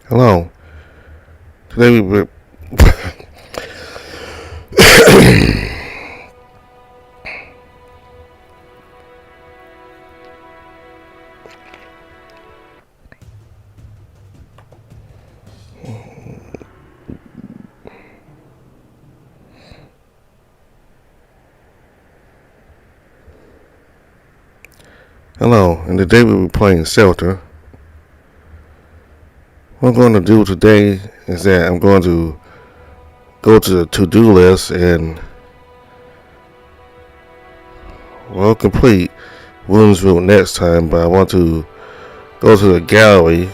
Hello. Today we Hello, and today we'll be playing Shelter. What I'm going to do today is that I'm going to go to the to-do list and complete Williamsville next time, but I want to go to the gallery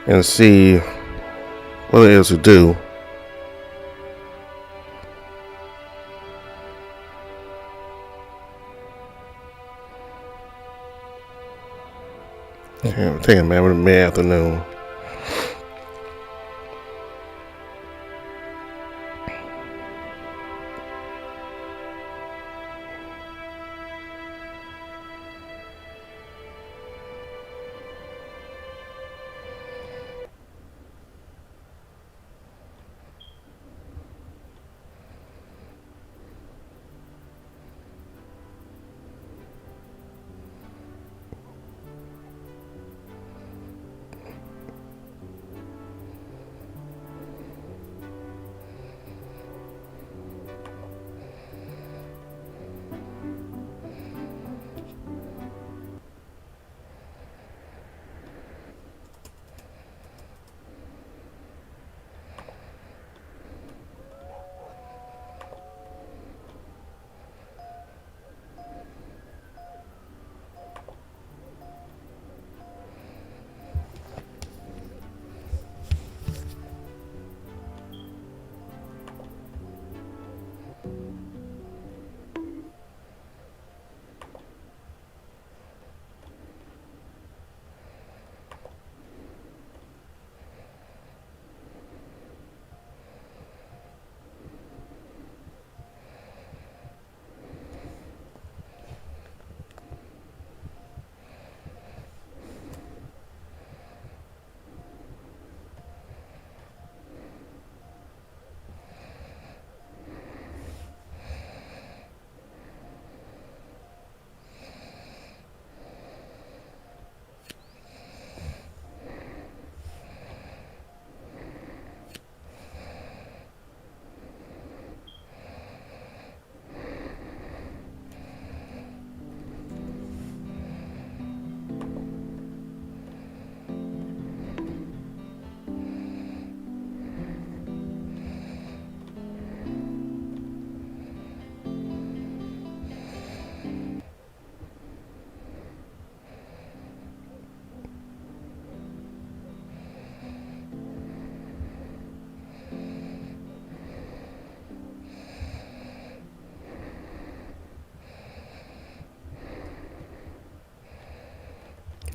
and see what it is to do. I'm taking a man with a mid-afternoon.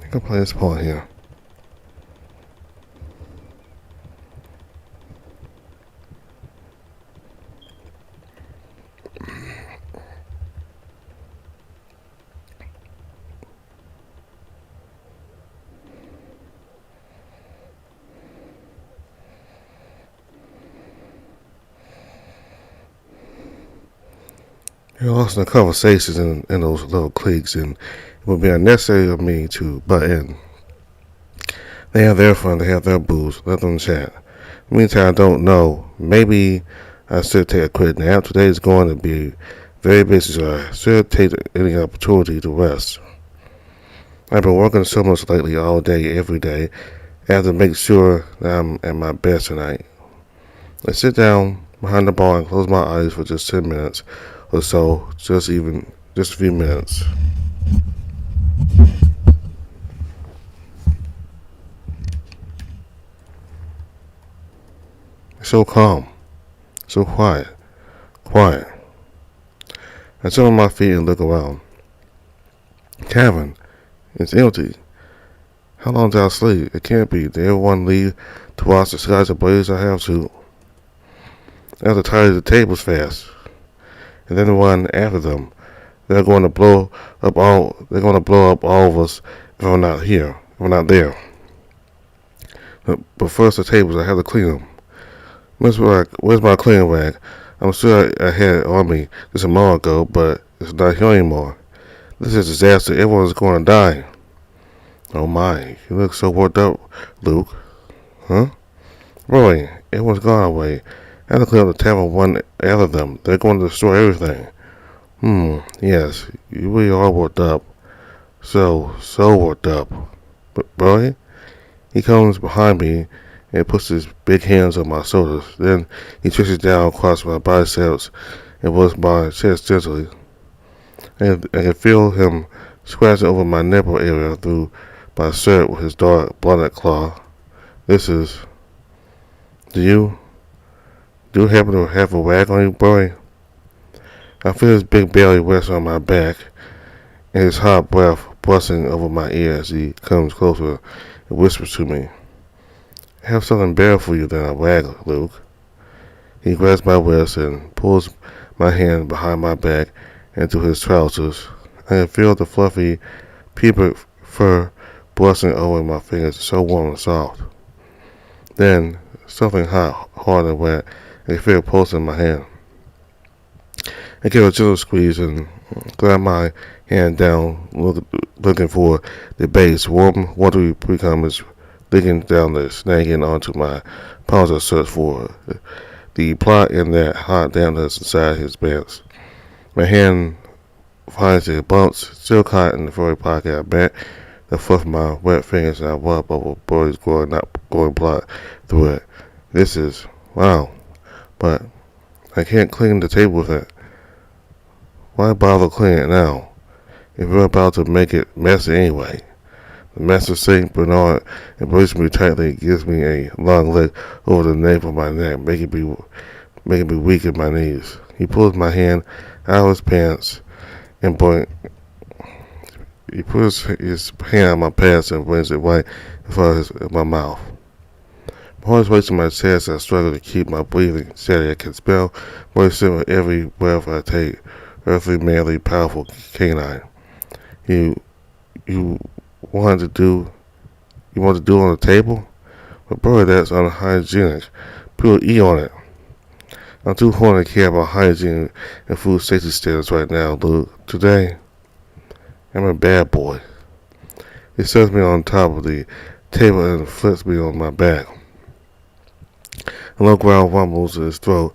I can play this part here. You're lost in the conversations in those little cliques, and it would be unnecessary of me to butt in. They have their fun, they have their booze, let them chat. Meantime, I don't know. Maybe I should take a quick nap. Today is going to be very busy, so I should take any opportunity to rest. I've been working so much lately, all day, every day. I have to make sure that I'm at my best tonight. I sit down behind the bar and close my eyes for just 10 minutes or so, just a few minutes. It's so calm, so quiet. I sit on my feet and look around. Cabin, it's empty. How long did I sleep? It can't be. Did everyone leave to watch the skies ablaze? I have to. I have to tidy the tables fast. And then the one after them. They're going to blow up all. They're going to blow up all of us if I'm not here. If I'm not there. But first, the tables. I have to clean them. Where's my cleaning rag? I'm sure I had it on me just a moment ago, but it's not here anymore. This is a disaster. Everyone's going to die. Oh my! You look so worked up, Luke. Huh? Roy, everyone's gone away. I have to clean up the tavern one after them. They're going to destroy everything. Yes, you really are worked up. So worked up. But Roy? He comes behind me and puts his big hands on my shoulders. Then he twists down across my biceps and rubs my chest gently. And I can feel him scratching over my nipple area through my shirt with his dark, blunted claw. This is... Do you happen to have a rag on you, boy? I feel his big belly rest on my back and his hot breath brushing over my ear as he comes closer and whispers to me. I have something better for you than a rag, Luke. He grabs my wrist and pulls my hand behind my back into his trousers. I can feel the fluffy, pubic fur brushing over my fingers, so warm and soft. Then, something hot, hard and wet, I can feel it pulsing in my hand. I give a gentle squeeze and glide my hand down, looking for the base. Warm, watery precum is digging down there, snagging onto my palms. I search for the plot in that hot dampness inside his pants. My hand finds the bumps, still caught in the furry pocket. I bent the foot of my wet fingers and I rub over Brody's growing plot through it. This is, wow, but I can't clean the table with it. Why bother cleaning it now? If we're about to make it messy anyway. The Master Saint Bernard embraces me tightly, gives me a long lick over the nape of my neck, making me weak in my knees. He pulls my hand out of his pants and he puts his hand on my pants and brings it right in front of my mouth. My heart is racing my chest as I struggle to keep my breathing steady. I can smell moisture with every breath I take. Earthly, manly, powerful canine. You want to do on the table? But boy, that's unhygienic. Put E on it. I'm too horny to care about hygiene and food safety standards right now, Luke. Today, I'm a bad boy. He sets me on top of the table and flips me on my back. A low growl rumbles in his throat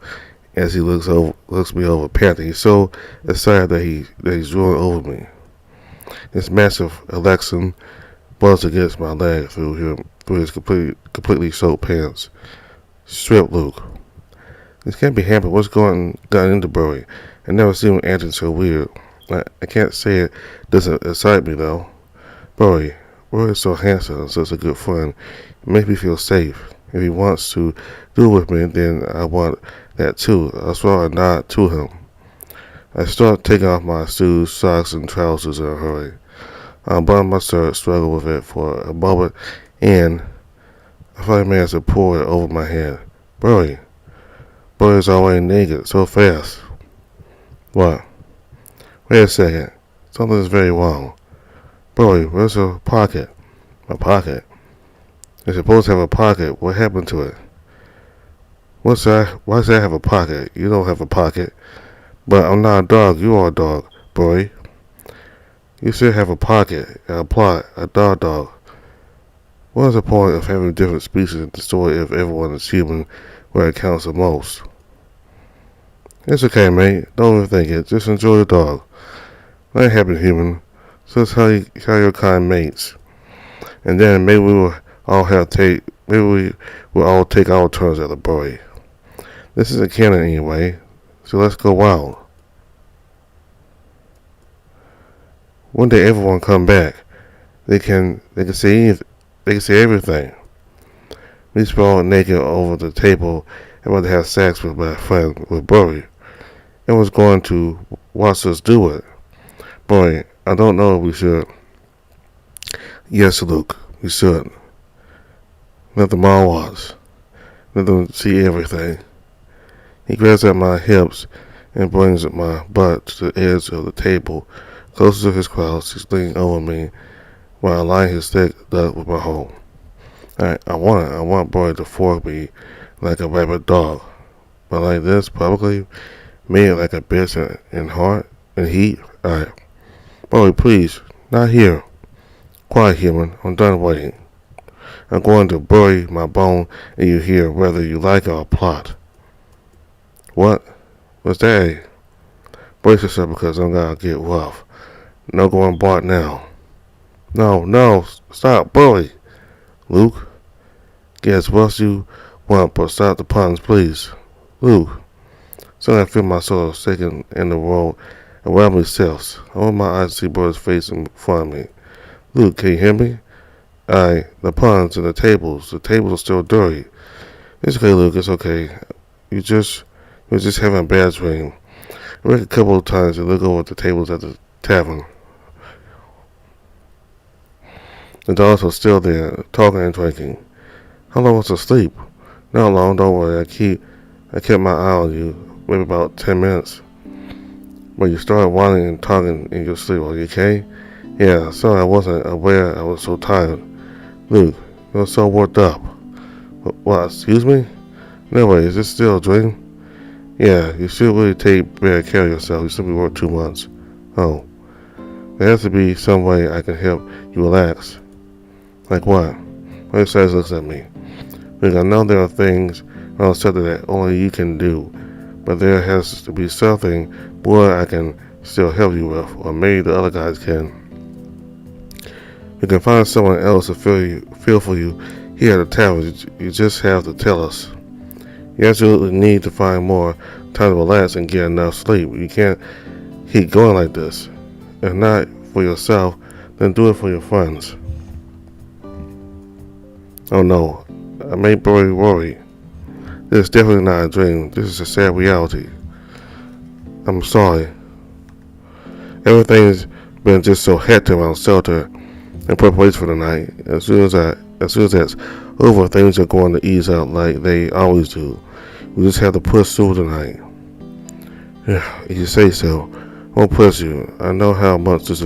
as he looks me over, panting. He's so excited that he's drooling over me. His massive Alexan bumps against my leg through his completely soaked pants. Strip, Luke. This can't be happening. What's gotten into Burry? I never seen him acting so weird. I can't say it doesn't excite me though. Burry is so handsome and such a good friend. It makes me feel safe. If he wants to do it with me, then I want that too. I swallow a nod to him. I start taking off my shoes, socks, and trousers in a hurry. I unbutton my shirt, struggle with it for a moment, and I finally manage to pull it over my head. Burry is already naked so fast. What? Wait a second. Something is very wrong. Burry, where's your pocket? My pocket? You're supposed to have a pocket. What happened to it? Why does that have a pocket? You don't have a pocket. But I'm not a dog. You are a dog, boy. You should have a pocket and a plot, a dog. What is the point of having different species in the story if everyone is human where it counts the most? It's okay, mate. Don't overthink it. Just enjoy the dog. That happened, human. So that's how your kind mates. And then maybe we will all take our turns at the boy. This isn't canon anyway, so let's go wild. One day everyone come back. They can say everything. We sprawl naked over the table and want to have sex with my friend with Burry. And was going to watch us do it. Burry, I don't know if we should. Yes, Luke, we should. Let them all watch. Let them see everything. He grabs at my hips and brings my butt to the edge of the table, closer to his crouch. He's leaning over me while I line his thick duck with my hoe. I want Boy to fork me like a rabid dog, but like this publicly, made like a bitch in heart and heat. Alright, Boy, please, not here. Quiet, human. I'm done waiting. I'm going to bury my bone in you here, whether you like it or plot. What? What's that? Brace yourself because I'm gonna get rough. No going Bart now. No, stop, bully. Luke, guess what you want, but stop the puns, please. Luke, suddenly I feel myself shaking in the road around me selves. I open my eyes to see Boy's face in front of me. Luke, can you hear me? The puns and the tables are still dirty. It's okay, Luke, it's okay. You're just having a bad dream. I wake a couple of times and look over at the tables at the tavern. The dogs are still there, talking and drinking. How long was I asleep? Not long, don't worry. I kept my eye on you, maybe about 10 minutes. But you started whining and talking in your sleep. Are you okay? Yeah, sorry I wasn't aware I was so tired. Luke, you're so worked up. What, excuse me? No way, is this still a dream? Yeah, you should really take better care of yourself. You simply work 2 months. Oh, there has to be some way I can help you relax. Like what? My size looks at me. Look, I know there are things around something that only you can do, but there has to be something more I can still help you with, or maybe the other guys can. We can find someone else to feel for you here at the tavern. You just have to tell us. You absolutely need to find more time to relax and get enough sleep. You can't keep going like this. If not for yourself, then do it for your friends. Oh no, I made Brody worry. This is definitely not a dream. This is a sad reality. I'm sorry. Everything's been just so hectic around shelter in preparation for the night. As soon as that's over, things are going to ease out like they always do. We just have to push through tonight. Yeah, you say so. I won't push you. I know how much this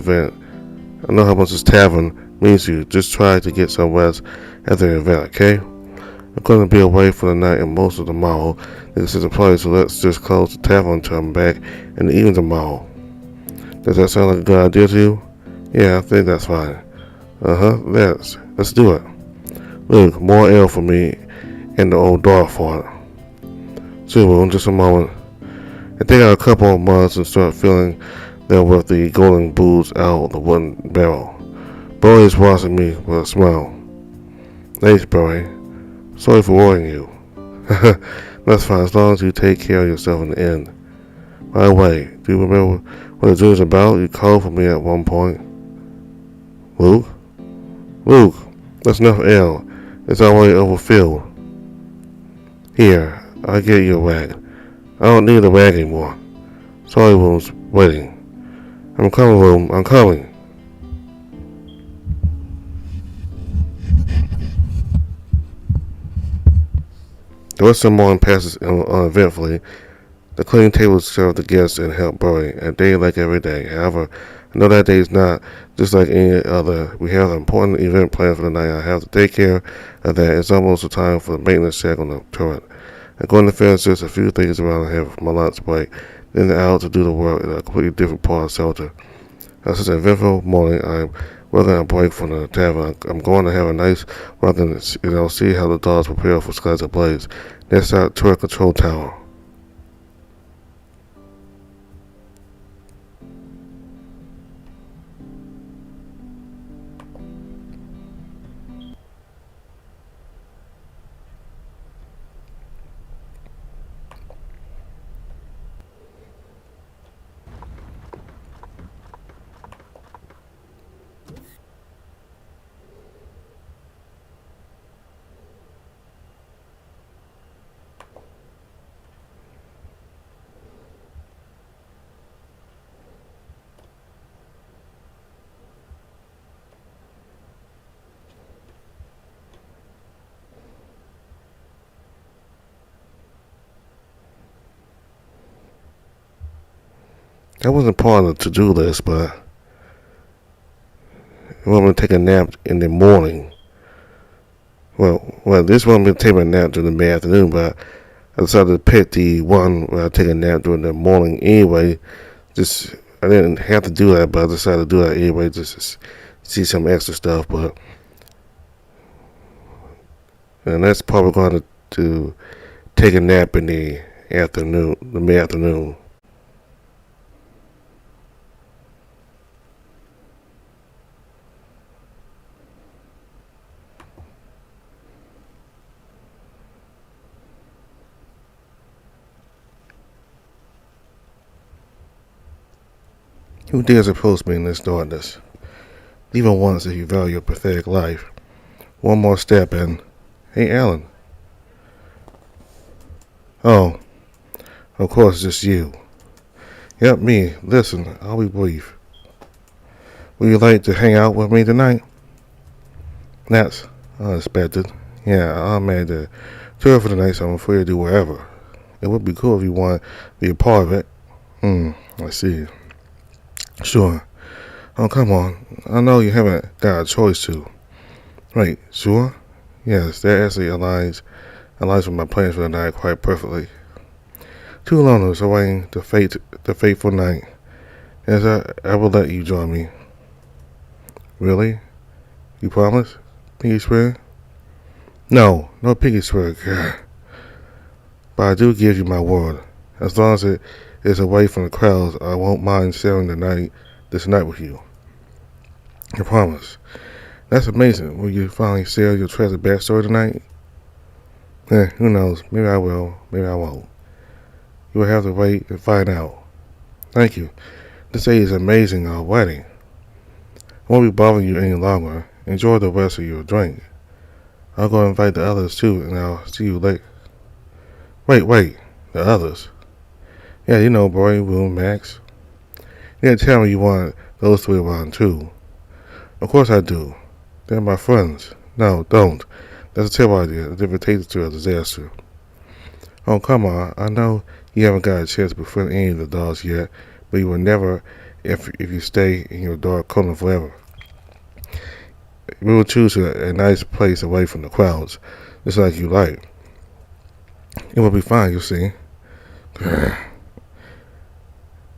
tavern means to you. Just try to get some rest after the event, okay? I'm going to be away for the night and most of tomorrow. This is a place, so let's just close the tavern until I'm back in the evening tomorrow. Does that sound like a good idea to you? Yeah, I think that's fine. Let's do it. Look, more ale for me and the old dog fart. Super, in just a moment. I take out a couple of mugs and start filling them with the golden booze out of the wooden barrel. Bowie is watching me with a smile. Thanks, Bowie. Sorry for worrying you. That's fine, as long as you take care of yourself in the end. By the way, do you remember what the dream's about? You called for me at one point. Luke, that's enough ale. It's already overfilled. Here, I'll get you a rag. I don't need a rag anymore. Sorry, room's waiting. I'm coming, room. I'm coming. The rest of the morning passes uneventfully. The cleaning tables serve the guests and help Bowie, a day like every day. However, I know that day is not just like any other. We have an important event planned for the night. I have to take care of that. It's almost the time for the maintenance check on the turret. I'm going to finish just a few things around here for my lunch break, then out to do the work in a completely different part of the shelter. After such an eventful morning, I'm working a break from the tavern. I'm going to have a nice walk and see how the dogs prepare for Skies Ablaze. Next out, turret control tower. That wasn't part of the to-do list, but I want me to take a nap in the morning. Well, this one me to take a nap during the afternoon, but I decided to pick the one where I take a nap during the morning anyway. Just I didn't have to do that, but I decided to do that anyway, just to see some extra stuff. And that's probably going to take a nap in the afternoon, the mid-afternoon. Who dares approach me in this darkness? Even once if you value your pathetic life. One more step and... Hey, Alan. Oh, of course, just you. Yep, me. Listen, I'll be brief. Would you like to hang out with me tonight? That's unexpected. Yeah, I'm at the tour for the night, so I'm free to do wherever. It would be cool if you want to be a part of it. I see. Sure. Oh, come on. I know you haven't got a choice to. Right, sure? Yes, that actually aligns with my plans for the night quite perfectly. Two loners awaiting the fateful night. As I will let you join me. Really? You promise? Pinky swear? No pinky swear. But I do give you my word. As long as it is away from the crowds, I won't mind sharing this night with you. I promise. That's amazing. Will you finally share your tragic backstory tonight? Who knows? Maybe I will. Maybe I won't. You will have to wait and find out. Thank you. This day is amazing already. I won't be bothering you any longer. Enjoy the rest of your drink. I'll go invite the others too, and I'll see you later. Wait. The others? Yeah, you know, Boy, Will, Max. You didn't tell me you want those three around too. Of course I do. They're my friends. No, don't. That's a terrible idea. It never takes to a disaster. Oh, come on. I know you haven't got a chance to befriend any of the dogs yet, but you will never if you stay in your dark corner forever. We will choose a nice place away from the crowds, just like you like. It will be fine, you see.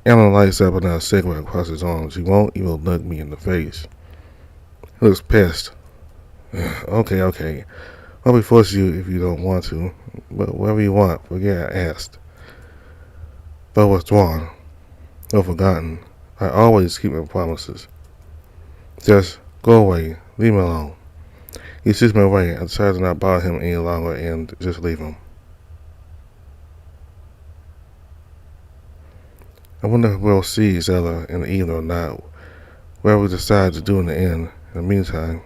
Alan lights up another cigarette across his arms. He won't even look me in the face. He looks pissed. Okay. I'll be forced you if you don't want to. But whatever you want, forget I asked. But withdrawn. No forgotten. I always keep my promises. Just go away. Leave me alone. He sees me away. I decided to not bother him any longer and just leave him. I wonder if we'll see each other in the evening or not. Whatever we decide to do in the end. In the meantime,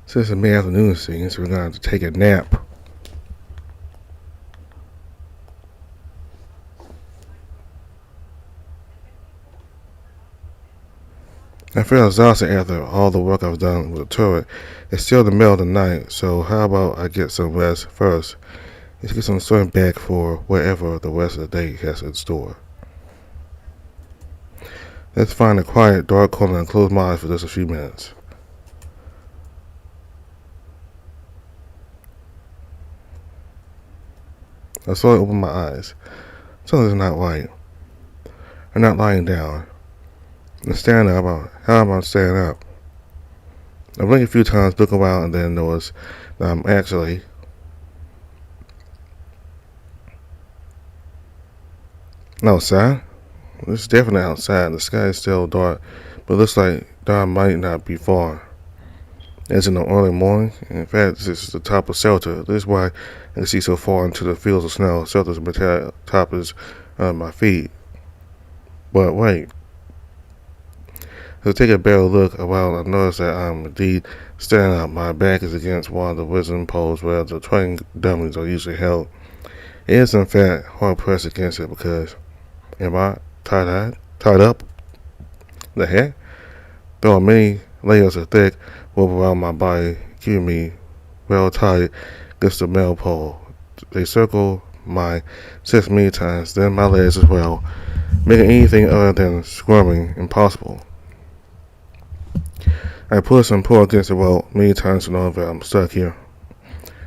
since the mid-afternoon scene, so we're going to have to take a nap. I feel exhausted after all the work I've done with the turret. It's still the middle of the night, so how about I get some rest first? Let's get some sleep back for whatever the rest of the day has in store. Let's find a quiet, dark corner and close my eyes for just a few minutes. I slowly open my eyes. Something's not right. I'm not lying down. I'm standing up. How am I standing up? I blink a few times, look around, and then notice that I'm actually outside. It's definitely outside. The sky is still dark, but it looks like dawn might not be far. It's in the early morning. In fact, this is the top of shelter. This is why I can see so far into the fields of snow. Shelter's metallic top is under my feet. But wait, to take a better look around, I notice that I'm indeed standing up. My back is against one of the wisdom poles where the training dummies are usually held. It is in fact hard pressed against it because am I tied up? The heck? There are many layers of thick rope around my body, keeping me well tied against the metal pole. They circle my chest many times, then my legs as well, making anything other than squirming impossible. I push and pull against the rope many times to know that I'm stuck here.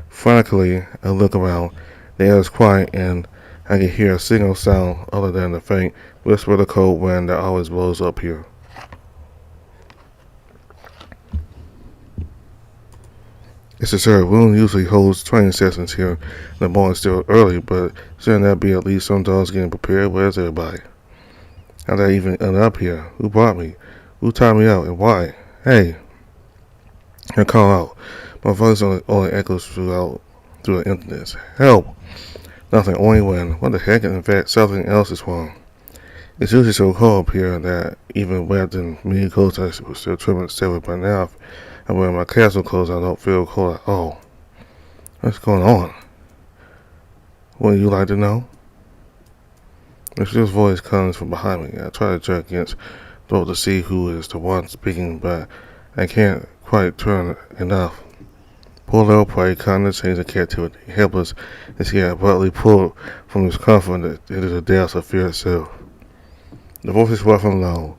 Frantically, I look around. The air is quiet, and I can hear a single sound other than the faint whisper of the cold wind that always blows up here. It's absurd. Room usually holds training sessions here. The morning's still early, but shouldn't that be at least some dogs getting prepared? Where's everybody? How did I even end up here? Who brought me? Who tied me out, and why? Hey! I call out. My voice only echoes through the emptiness. Help! Nothing, only wind. What the heck? In fact, something else is wrong. It's usually so cold up here that even wrapped in many clothes I was still trimming steadily by now. If I'm wearing my castle clothes, I don't feel cold at all. What's going on? Wouldn't you like to know? Michelle's voice comes from behind me. I try to jerk against the door to see who is the one speaking, but I can't quite turn enough. Poor little prey, condescends in captivity, helpless as he had abruptly pulled from his comfort into the depths of fear itself. The voice is rough and low.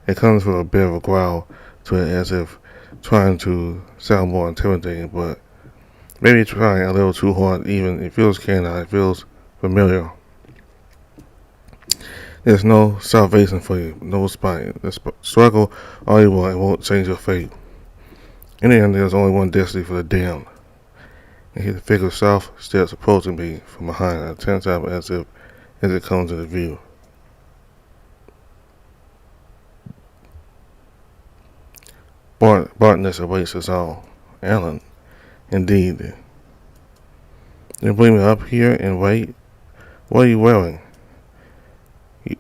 It comes with a bit of a growl to it, as if trying to sound more intimidating, but maybe trying a little too hard. Even it feels canine, it feels familiar. There's no salvation for you, no spine. The struggle all you want, it won't change your fate. In the end, there's only one destiny for the damned. And he figures south steps approaching me from behind. I tense up as it comes into view. Bartness awaits us all. Alan, indeed. You bring me up here and wait? What are you wearing?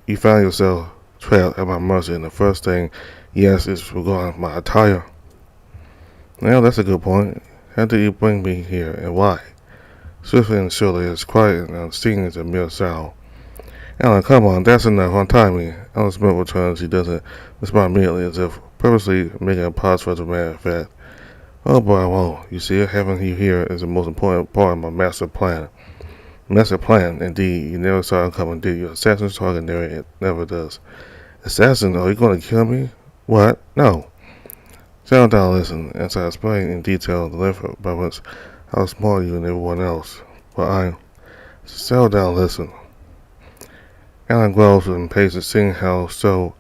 You found yourself trapped at my mercy, and the first thing you ask is regarding my attire. Well, that's a good point. How did you bring me here, and why? Swiftly and surely, as quiet and unseen as a mere sound. Alan, come on, that's enough. Untie me. Alan Smith returns. He doesn't respond immediately, as if purposely making a pause for a dramatic effect. Oh boy, I won't. You see, having you here is the most important part of my master plan. Master plan, indeed. You never saw it coming, did you? Assassin's target it never does. Assassin, are you going to kill me? What? No. Settle down, listen. As I explain in detail the length by which I was smarter than you and everyone else. But settle down, listen. Alan growls with impatience, seeing him show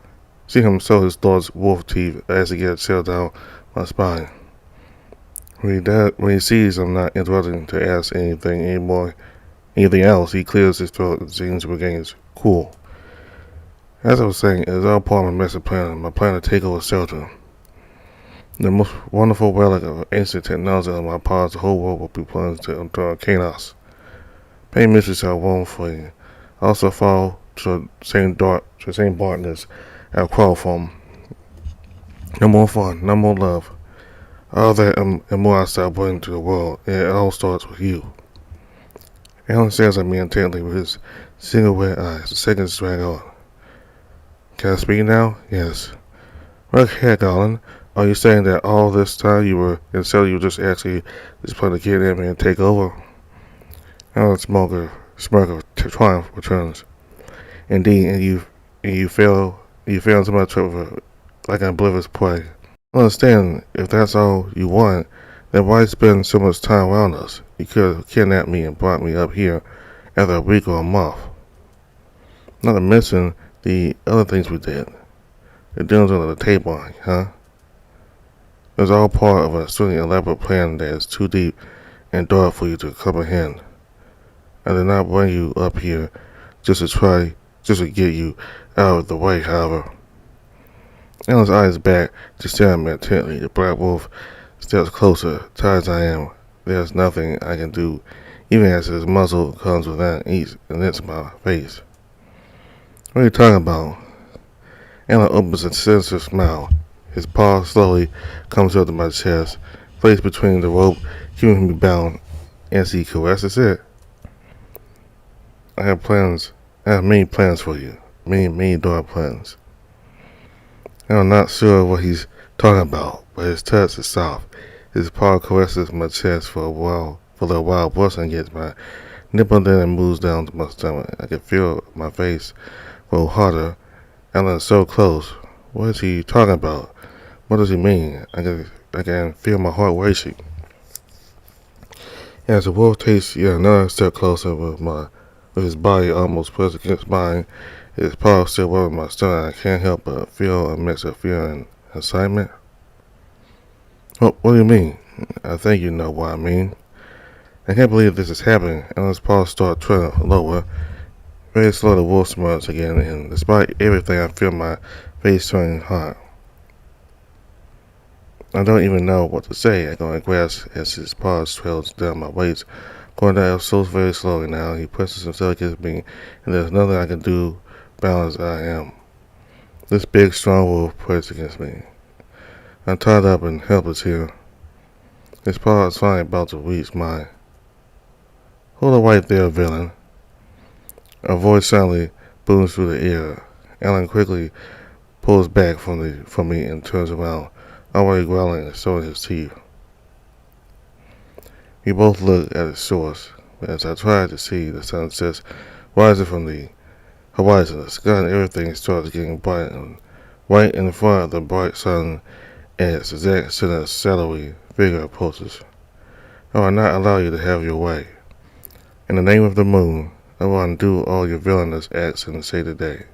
his thoughts wolf teeth as he gets settled down my spine. When he sees I'm not interrupting to ask anything else, he clears his throat and seems to regain his cool. As I was saying, it is all part of my master plan, my plan to take over Shelter. The most wonderful relic of ancient technology on my paws, the whole world will be plunged into chaos. Pay mysteries are wrongfully. Also fall to the same darkness I crawl from. No more fun, no more love. All that and more I start bringing to the world, and it all starts with you. Alan stares at me intently with his single red eyes. The seconds drag on. Can I speak now? Yes. What the heck, Alan? Are you saying that all this time you were just actually planning to get in me and take over? Alan's smirk of triumph returns. Indeed, and you fell into my trap like an oblivious prey. I understand if that's all you want, then why spend so much time around us? You could have kidnapped me and brought me up here after a week or a month. Not to mention the other things we did. The deals under the table, huh? It was all part of a extremely elaborate plan that is too deep and dark for you to comprehend. I did not bring you up here just to get you out of the way, however. Alan's eyes back to stare at me intently. The black wolf steps closer. Tired as I am, there's nothing I can do, even as his muzzle comes within each and it's my face. What are you talking about? Alan opens a sinister smile. His paw slowly comes up to my chest, placed between the rope, keeping me bound, as he caresses it. I have plans. I have many plans for you. Many dark plans. I'm not sure what he's talking about, but his touch is soft. His paw caresses my chest for a little while, brushing against my nipple, then it moves down to my stomach. I can feel my face grow harder. Alan is so close. What is he talking about? What does he mean? I can feel my heart racing. As the wolf takes yet another step closer with his body almost pressed against mine, his paw still rubbing my stomach, I can't help but feel a mix of fear and excitement. What do you mean? I think you know what I mean. I can't believe this is happening. Alan's paws start trailing lower. Very slow, the wolf smirks again, and despite everything, I feel my face turning hot. I don't even know what to say. I go and grasp as his paws trails down my waist. Going down so very slowly now. He presses himself against me, and there's nothing I can do, balanced as I am. This big, strong wolf presses against me. I'm tied up and helpless here. His paw is finally about to reach mine. Hold it right there, villain. A voice suddenly booms through the air. Alan quickly pulls back from me and turns around, already growling and showing his teeth. We both look at its source. As I try to see, the sun sets rising from the horizon. The sky and everything starts getting bright, and right in front of the bright sun and its exact center, a shadowy figure approaches. I will not allow you to have your way. In the name of the moon, I will undo all your villainous acts and say today.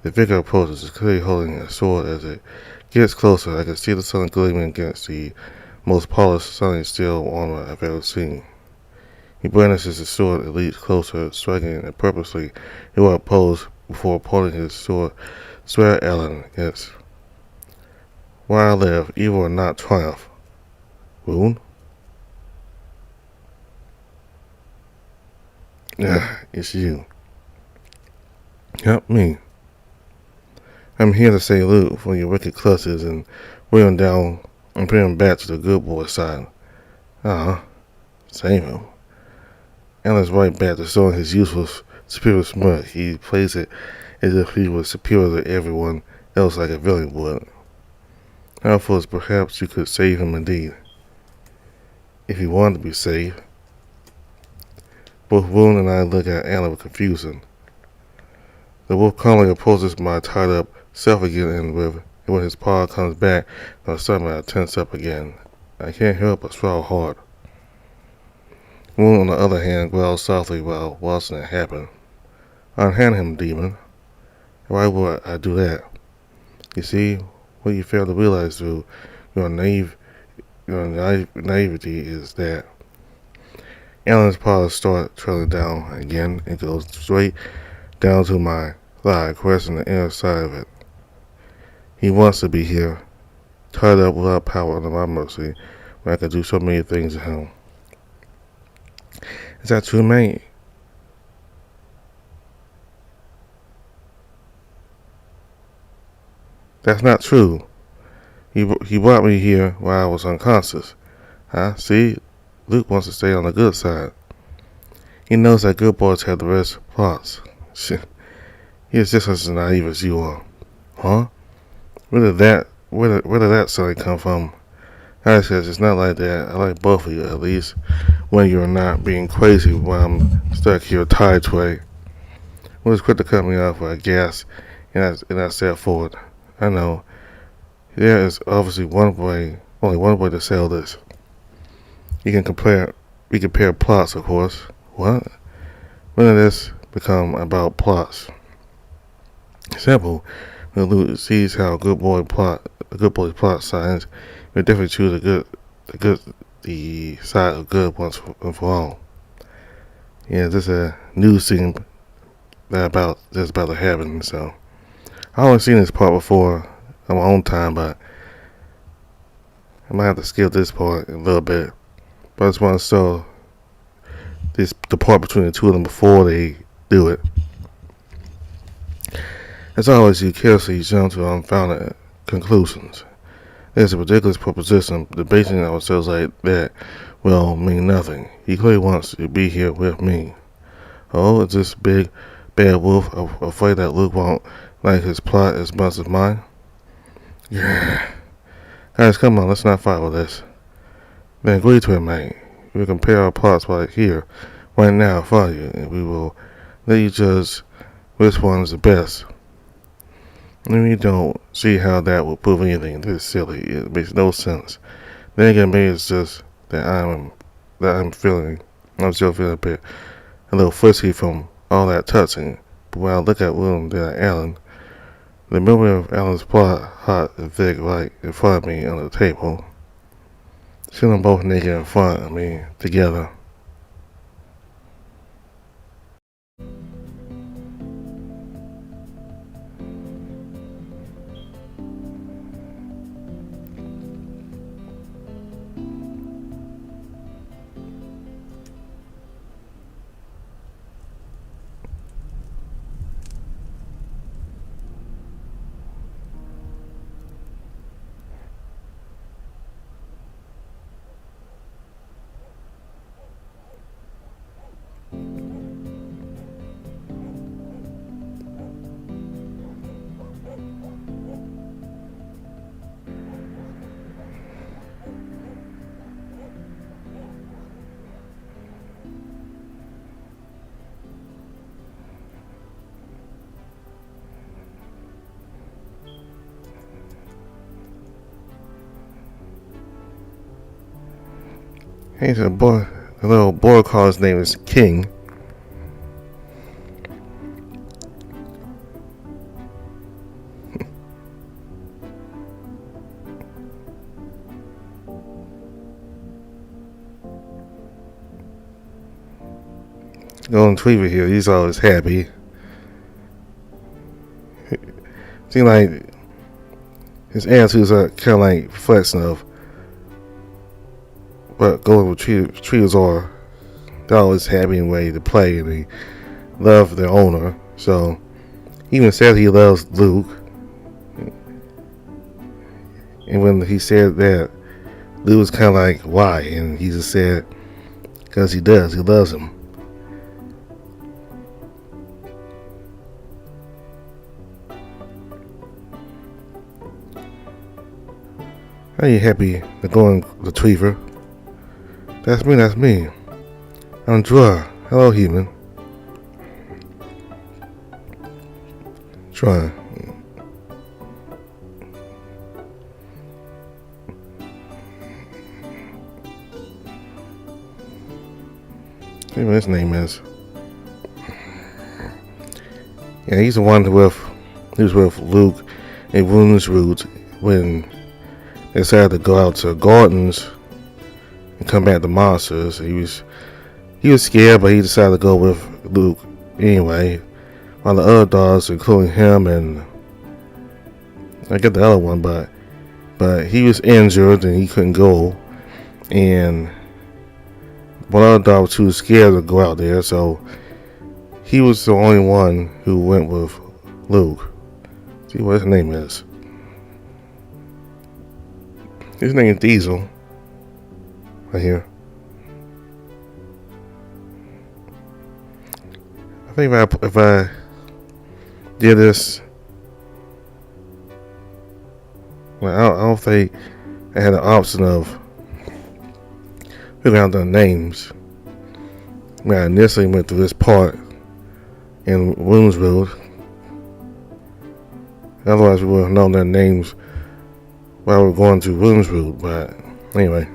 The figure approaches, clearly holding a sword. As it gets closer, I can see the sun gleaming against the most polished sunny steel armor I've ever seen. He brandishes his sword and leaps closer, striking it purposely in a pose before pulling his sword. Swear, Alan, yes. While I live, evil will not triumph. Wound? It's you. Help me. I'm here to say loot from your wicked clutches and bring him down and bring him back to the good boy side. Save him. Alan's right back to showing his useless superior smirk. He plays it as if he was superior to everyone else like a villain would. How foolish, perhaps you could save him indeed. If he wanted to be saved. Both Woon and I look at Alan with confusion. The wolf calmly approaches my tied up self again, and when his paw comes back, suddenly I tense up again. I can't help but swallow hard. Woon, on the other hand, growls softly while watching it happen. Unhand him, demon. Why would I do that? You see, what you fail to realize through your naivety is that Alan's paws start trailing down again and goes straight down to my thigh, caressing the inner side of it. He wants to be here, tied up without power under my mercy, when I can do so many things to him. Is that true, mate? That's not true. He brought me here while I was unconscious. See? Luke wants to stay on the good side. He knows that good boys have the best plots. He is just as naive as you are. Huh? Where did that suddenly come from? I says it's not like that. I like both of you, at least when you're not being crazy when I'm stuck here tied to a. Well, it's quick to cut me off with a gasp, and I step forward. I know. There is obviously only one way to sell this. We compare plots, of course. What? When did this become about plots? Simple. When Luke sees how a good boy's plot signs, we definitely choose the side of good once and for all. Yeah, this is a new scene that's about to happen. So I only seen this part before on my own time, but I might have to skip this part a little bit. But I just want to show the part between the two of them before they do it. As always, you carelessly jump to unfounded conclusions. It's a ridiculous proposition. Debating ourselves like that will mean nothing. He clearly wants to be here with me. Oh, is this big bad wolf afraid that Luke won't like his plot as much as mine? Yeah. Guys, come on, let's not fight with this. Then agree to it, mate. We will compare our plots right here, right now, for you, and we will let you judge which one's the best. And we don't see how that will prove anything. This is silly. It makes no sense. Then again, maybe it's just that I'm still feeling a little frisky from all that touching. But when I look at William and Alan, the memory of Alan's plot hot and thick right in front of me on the table. See them both naked in front of me together. Hey, so the little boy call's name is King. Golden Retriever here, he's always happy. Seems like his attitudes are kind of like reflection of what Golden Retrievers are. They're always happy and ready to play, and they love their owner. So he even said he loves Luke. And when he said that, Luke was kind of like, why? And he just said, because he does. He loves him. Are you happy, the Golden Retriever? That's me. I'm Draw. Hello, human. Try. See what his name is. Yeah, he's the one who was with Luke and Woundsroot when they decided to go out to gardens and come back to monsters. He was scared, but he decided to go with Luke anyway. While the other dogs, including him and I get the other one, but he was injured and he couldn't go. And one other dog was too scared to go out there, so he was the only one who went with Luke. See what his name is. His name is Diesel. Right here. I think if I did this, well, I don't think I had an option of filling out the names. When I initially went through this part in Woundsroot. Otherwise, we would have known their names while we were going through Woundsroot. But anyway,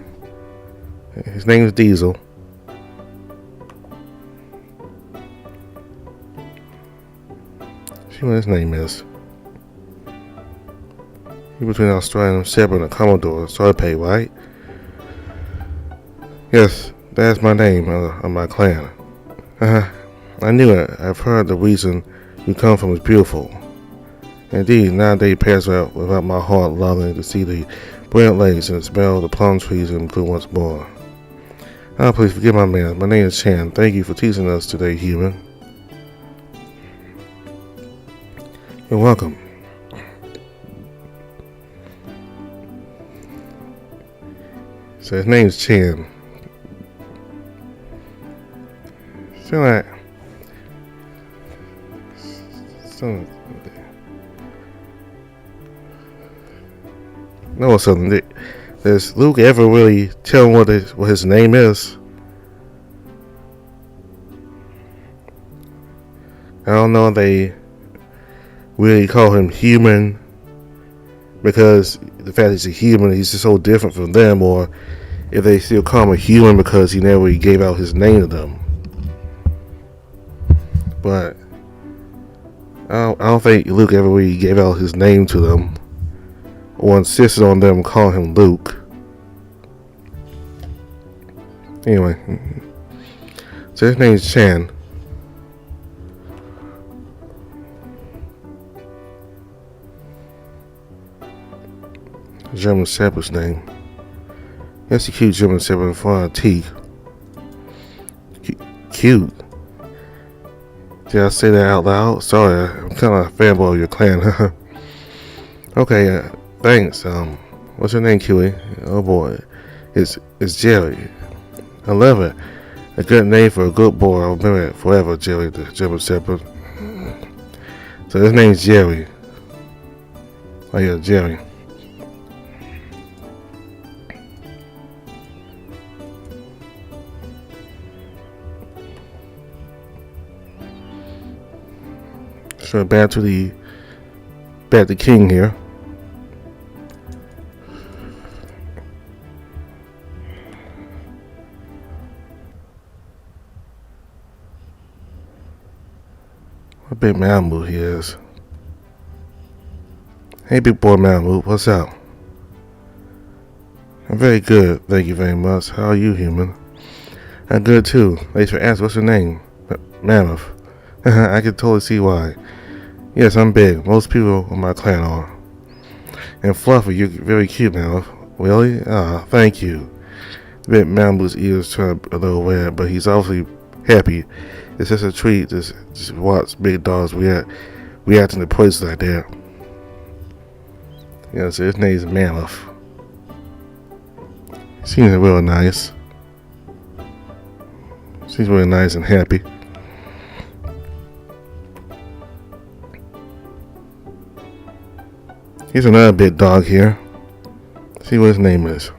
his name is Diesel. See what his name is. He between Australian Shepherd and a Commodore, Sarpay, right? Yes, that's my name of my clan. I knew it. I've heard the reason you come from is beautiful. Indeed, not a day passed without my heart longing to see the brilliant lakes and smell the plum trees in bloom once more. Please forgive my manners. My name is Chan. Thank you for teaching us today, human. You're welcome. So his name's Chan. So like, no, something. Does Luke ever really tell him what his name is? I don't know if they really call him human because the fact he's a human, he's just so different from them, or if they still call him a human because he never gave out his name to them. But I don't think Luke ever really gave out his name to them or insisted on them calling him Luke. Anyway, so his name's Chan. German Shepherd's name. That's a cute German Shepherd in front of teeth. Cute. Did I say that out loud? Sorry, I'm kind of a fanboy of your clan. Okay, thanks. What's your name, Kiwi? Oh boy, it's Jerry. I love it. A good name for a good boy. I'll remember it forever, Jerry, the German Shepherd. So his name's Jerry. Oh yeah, Jerry. So back to the king here. What big Malamute he is. Hey big boy Malamute, what's up? I'm very good, thank you very much. How are you, human? I'm good too. Thanks for asking. What's your name? Mammoth. I can totally see why. Yes, I'm big. Most people in my clan are. And Fluffy, you're very cute, Mammoth. Really? Thank you. Bit Mamalute's ears turn a little red, but he's obviously happy. It's just a treat to just watch big dogs reacting to places like that. Yeah, so his name's Mammoth. Seems real nice. Seems really nice and happy. Here's another big dog here. See what his name is.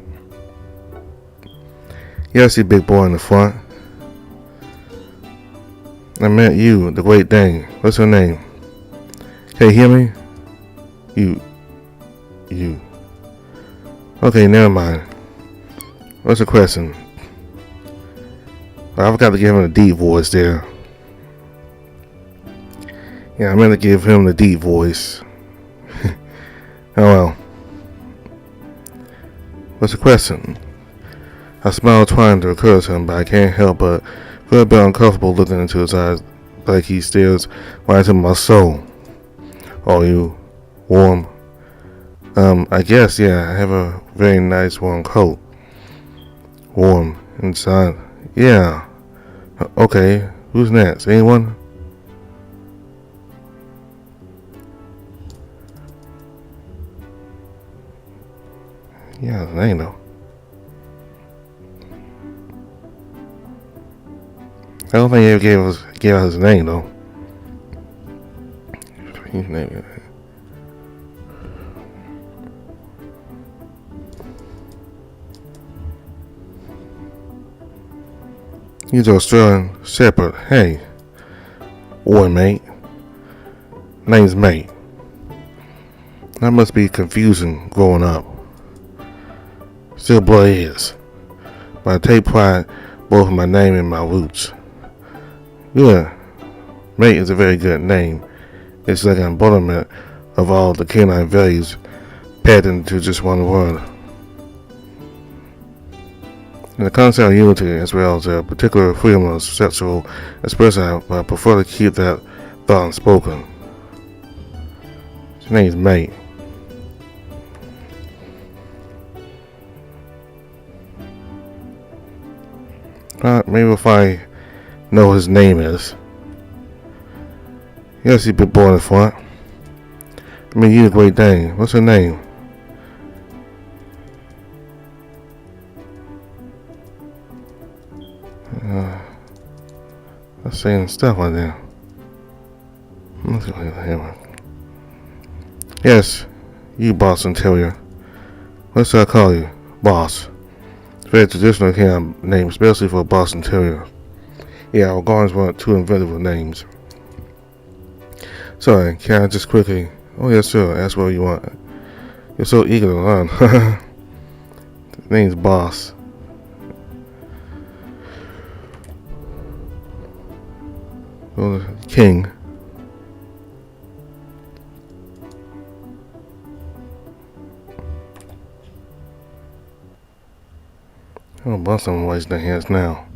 Yeah, I see big boy in the front. I met you, the Great Dane. What's her name? Can you hear me? You. Okay, never mind. What's the question? I forgot to give him a deep voice there. Yeah, I meant to give him the deep voice. Oh well. What's the question? I smile trying to encourage him, but I can't help but feel a bit uncomfortable looking into his eyes like he stares right into my soul. Are you warm? I guess, yeah, I have a very nice warm coat. Warm inside. Yeah. Okay, who's next? Anyone? Yeah, his name though. I don't think he ever gave out his name though. His name. He's an Australian Shepherd. Hey, boy, mate. Name's Mate. That must be confusing growing up. Still blood is. But I take pride both in my name and my roots. Yeah, Mate is a very good name. It's like an embodiment of all the canine values packed into just one word. And the concept of unity, as well as a particular freedom of sexual expression, I prefer to keep that thought unspoken. His name is Mate. Maybe if I know what his name is. Yes, he's been born in front. I mean, you a Great Dane. What's her name? I'm saying stuff like that. Let's go here. Yes, you Boston Terrier. What should I call you? Boss. It's a very traditional kind of name, especially for a Boston Terrier. Yeah, our guards weren't too inventive with names. Sorry, can I just quickly... Oh, yes, sure. Ask what you want. You're so eager to learn. His name's Boss. Oh, King. Oh, Boston waste their hands now.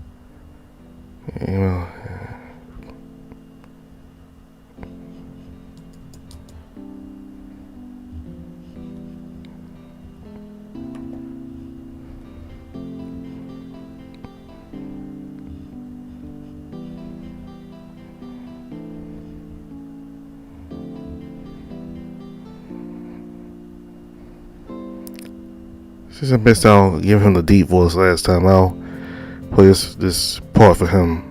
You know... Since I missed out giving him the deep voice last time, I'll play this part for him.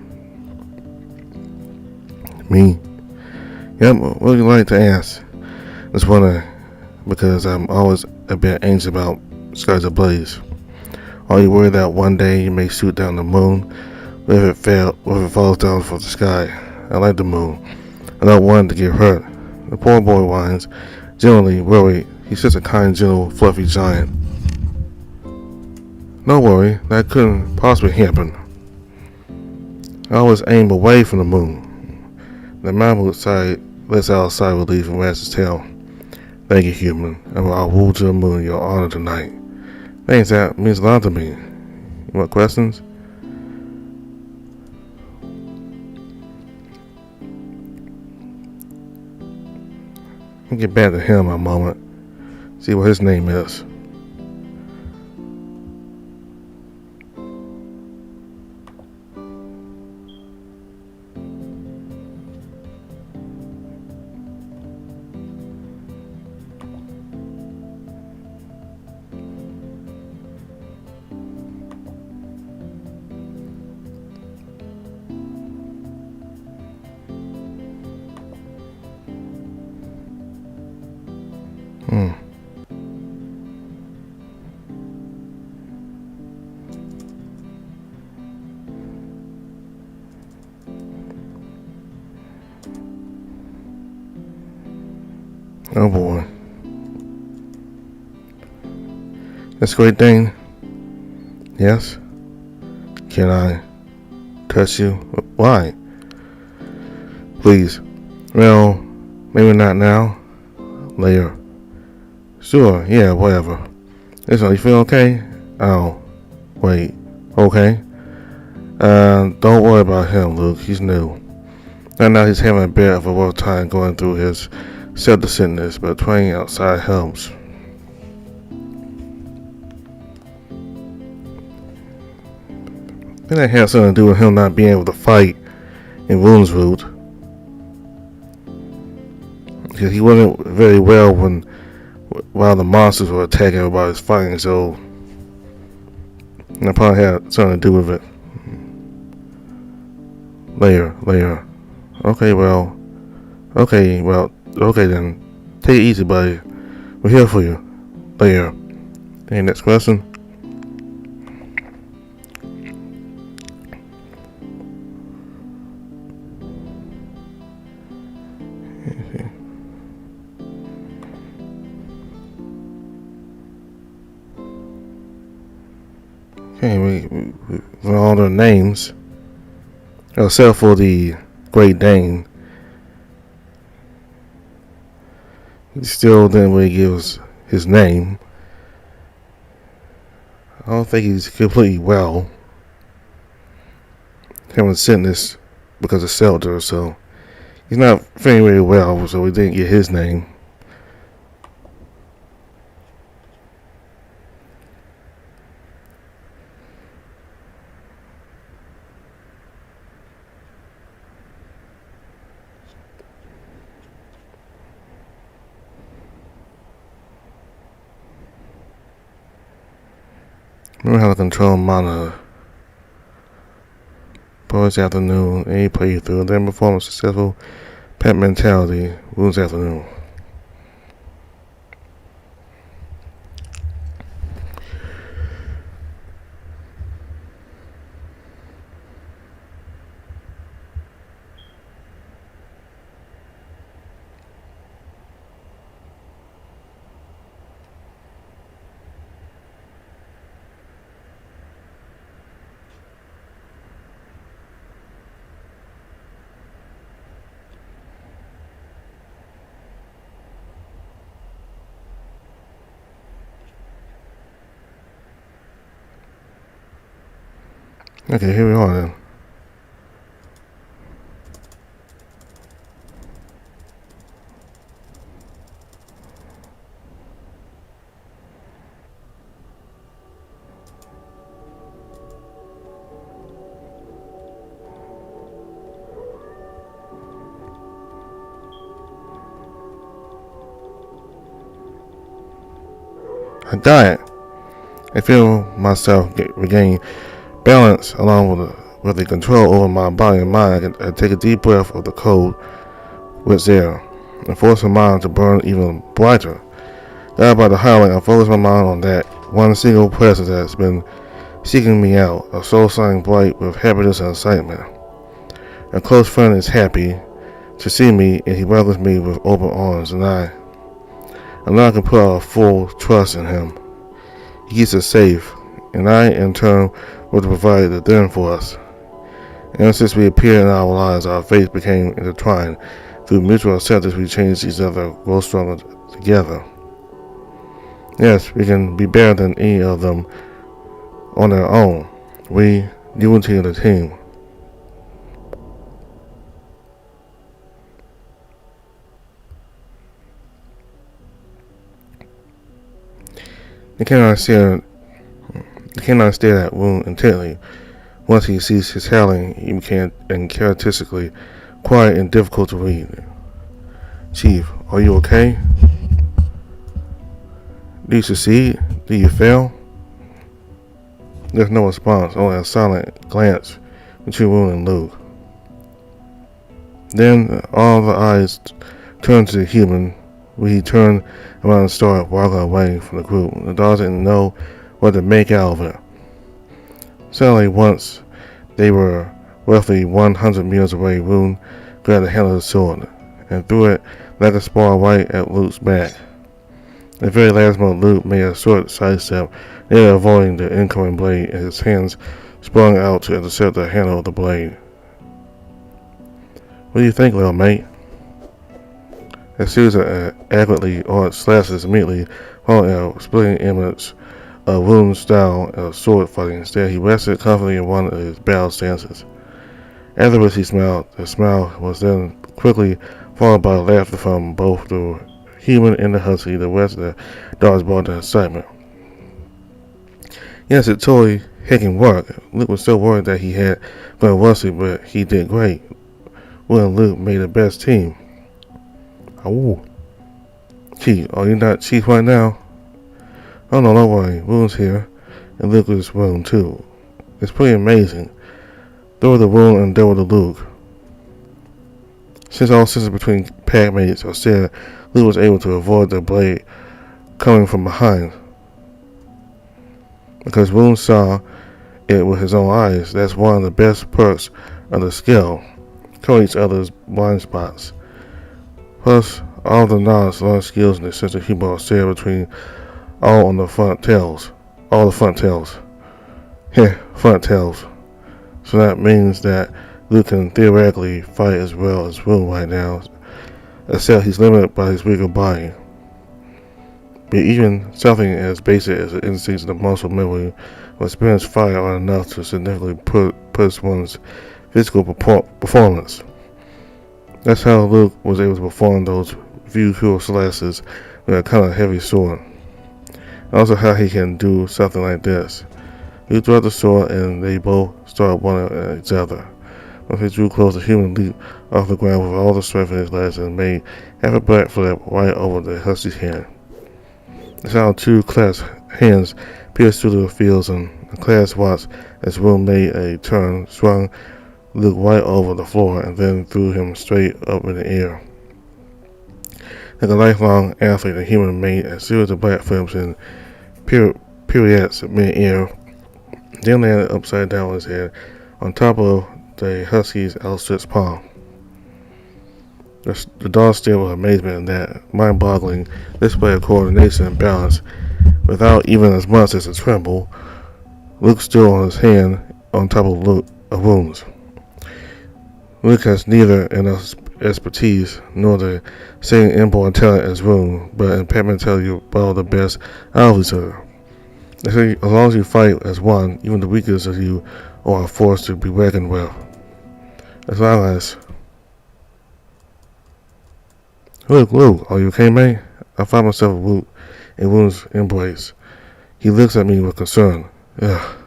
Me? Yep, what would you like to ask? Just wanna, because I'm always a bit anxious about skies ablaze. Are you worried that one day you may shoot down the moon? What if it falls down from the sky? I like the moon. I don't want it to get hurt. The poor boy whines, generally worried. He's just a kind, gentle, fluffy giant. Don't worry, that couldn't possibly happen. I always aim away from the moon. The mammal side lets out a sigh of relief and wags his tail. Thank you, human. I'll woo to the moon your honor tonight. Thanks, that means a lot to me. You want questions? I'll get back to him a moment. See what his name is. Oh boy. That's Great Dane. Yes? Can I touch you? Why? Please. Well, maybe not now. Later. Sure, yeah, whatever. Listen, you feel okay? Oh, wait. Okay. Don't worry about him, Luke. He's new. Right now he's having a bit of a rough time going through his self-centeredness, but playing outside helps. I think that had something to do with him not being able to fight in Woundsroot. Because he wasn't very well while the monsters were attacking everybody was fighting, so that probably had something to do with it. Later. Okay then. Take it easy, buddy. We're here for you. Later. Okay, next question. Okay, we all their names, except for the Great Dane. He still didn't really give us his name. I don't think he's completely well. Having sickness because of shelter, so he's not feeling very well, so we didn't get his name. Learn how to control mana. Boys afternoon, A playthrough, then perform a successful pet mentality. Wounds afternoon. Okay, here we are then. I diet. I feel myself regain balance along with the control over my body and mind. I take a deep breath of the cold wet air and force my mind to burn even brighter. Guided by the highlight, I focus my mind on that one single presence that's been seeking me out, a soul shining bright with happiness and excitement. A close friend is happy to see me, and he welcomes me with open arms, and I now can put our full trust in him. He keeps us safe, and I, in turn, will provide the den for us. And since we appeared in our lives, our faith became intertwined. Through mutual acceptance, we changed each other, grow stronger together. Yes, we can be better than any of them on their own. We, unity of the team. You cannot stare at Wound intently. Once he ceased his howling, he became uncharacteristically quiet and difficult to read. Chief, are you okay? Do you succeed? Do you fail? There's no response, only a silent glance between Wound and Luke. Then all the eyes turned to the human. We turned around and started walking away from the group. The dogs didn't know what to make out of it. Suddenly, once they were roughly 100 meters away, Wound grabbed the handle of the sword and threw it like a spar right at Luke's back. At the very last moment, Luke made a short sidestep, nearly avoiding the incoming blade, and his hands sprung out to intercept the handle of the blade. What do you think, little mate? A series of accurately arched slashes immediately followed a splitting image of Wound's style of sword fighting. Instead, he rested comfortably in one of his battle stances. Afterwards, he smiled. The smile was then quickly followed by laughter from both the human and the husky. The rest of the dogs brought the excitement. Yes, it totally heckin' worked. Luke was still worried that he had gone rusty, but he did great. Will and Luke made the best team. Oh, Chief, are you not Chief right now? Oh no, don't worry. Wound's here, and Luke is Wound too. It's pretty amazing. Double the Wound and double the Luke. Since all senses between pack mates are shared, Luke was able to avoid the blade coming from behind. Because Wound saw it with his own eyes, that's one of the best perks of the skill. Cover each other's blind spots. Plus, all the nods, learned skills, and the sense of humor are shared between all the front tails. Yeah, front tails. So that means that Luke can theoretically fight as well as Wound right now, except he's limited by his weaker body. But even something as basic as the instincts and the muscle memory or experienced fire are enough to significantly push one's physical performance. That's how Luke was able to perform those few cool slashes with a kind of heavy sword. Also how he can do something like this. He threw out the sword and they both started running at each other. Once he drew close, the human leaped off the ground with all the strength in his legs and made half a backflip right over the husky's head. That's how two class hands pierced through the fields, and the class watched as Will made a turn, swung Luke right over the floor, and then threw him straight up in the air. Like a lifelong athlete, the human made a series of backflips and pirouettes mid-air, then landed upside down on his head on top of the Husky's outstretched palm. The dog stared with amazement at that mind-boggling display of coordination and balance. Without even as much as a tremble, Luke stood on his hand on top of wounds. Luke has neither enough expertise nor the same inborn talent as Wound, but in Pac-Man tell you about the best out of each other. As long as you fight as one, even the weakest of you are a force to be reckoned with. As long as... Luke, are you okay, mate? I find myself in Wound's embrace. He looks at me with concern. Ugh.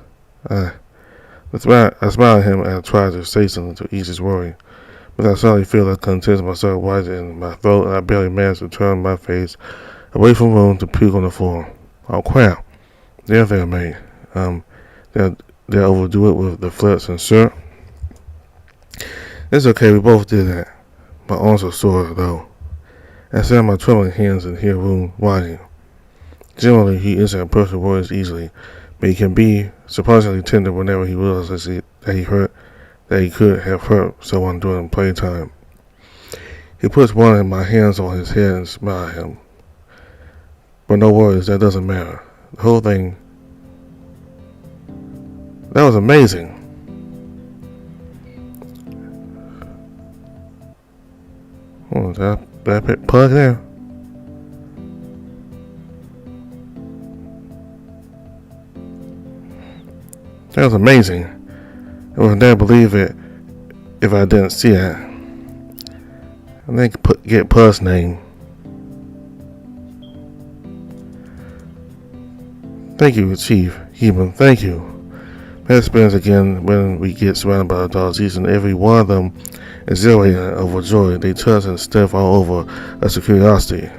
I smile at him and I try to say something to ease his worry. But I suddenly feel the contents of myself rising in my throat, and I barely manage to turn my face away from Wound to puke on the floor. Oh crap. There, mate. They'll overdo it with the flips and sir. It's okay, we both did that. My arms are sore, though. I sit on my trembling hands and hear Wound whining. Generally, he isn't a person who worries easily, but he can be surprisingly tender whenever he realizes that he could have hurt someone during playtime. He puts one of my hands on his head and smiles at him. But no worries, that doesn't matter. The whole thing, that was amazing. Oh, did I put plug there? That was amazing. I wouldn't dare believe it if I didn't see it. I think get Puzz's name. Thank you, Chief Human. Thank you. That happens again when we get surrounded by the dogs. Each and every one of them is exhilarated and overjoyed. They touch and sniff all over us with curiosity.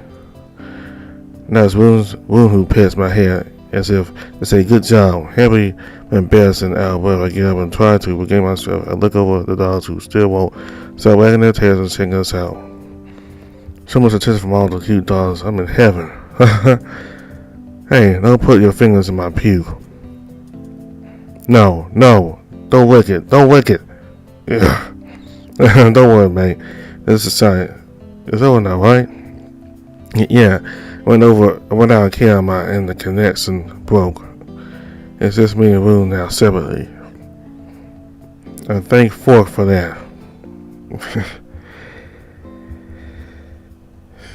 Now it's Wound who pets my head as if to say good job. Happy and embarrassed and out of breath, I get up and try to regain myself. I look over the dogs who still won't stop wagging their tails and checking us out. So much attention from all the cute dogs. I'm in heaven. Hey, don't put your fingers in my puke. No, don't lick it. Yeah. Don't worry, mate. This is science. It's over now, right? Yeah. I went out of camera and the connection broke. It's just me and Wound now separately. I thank Fork for that.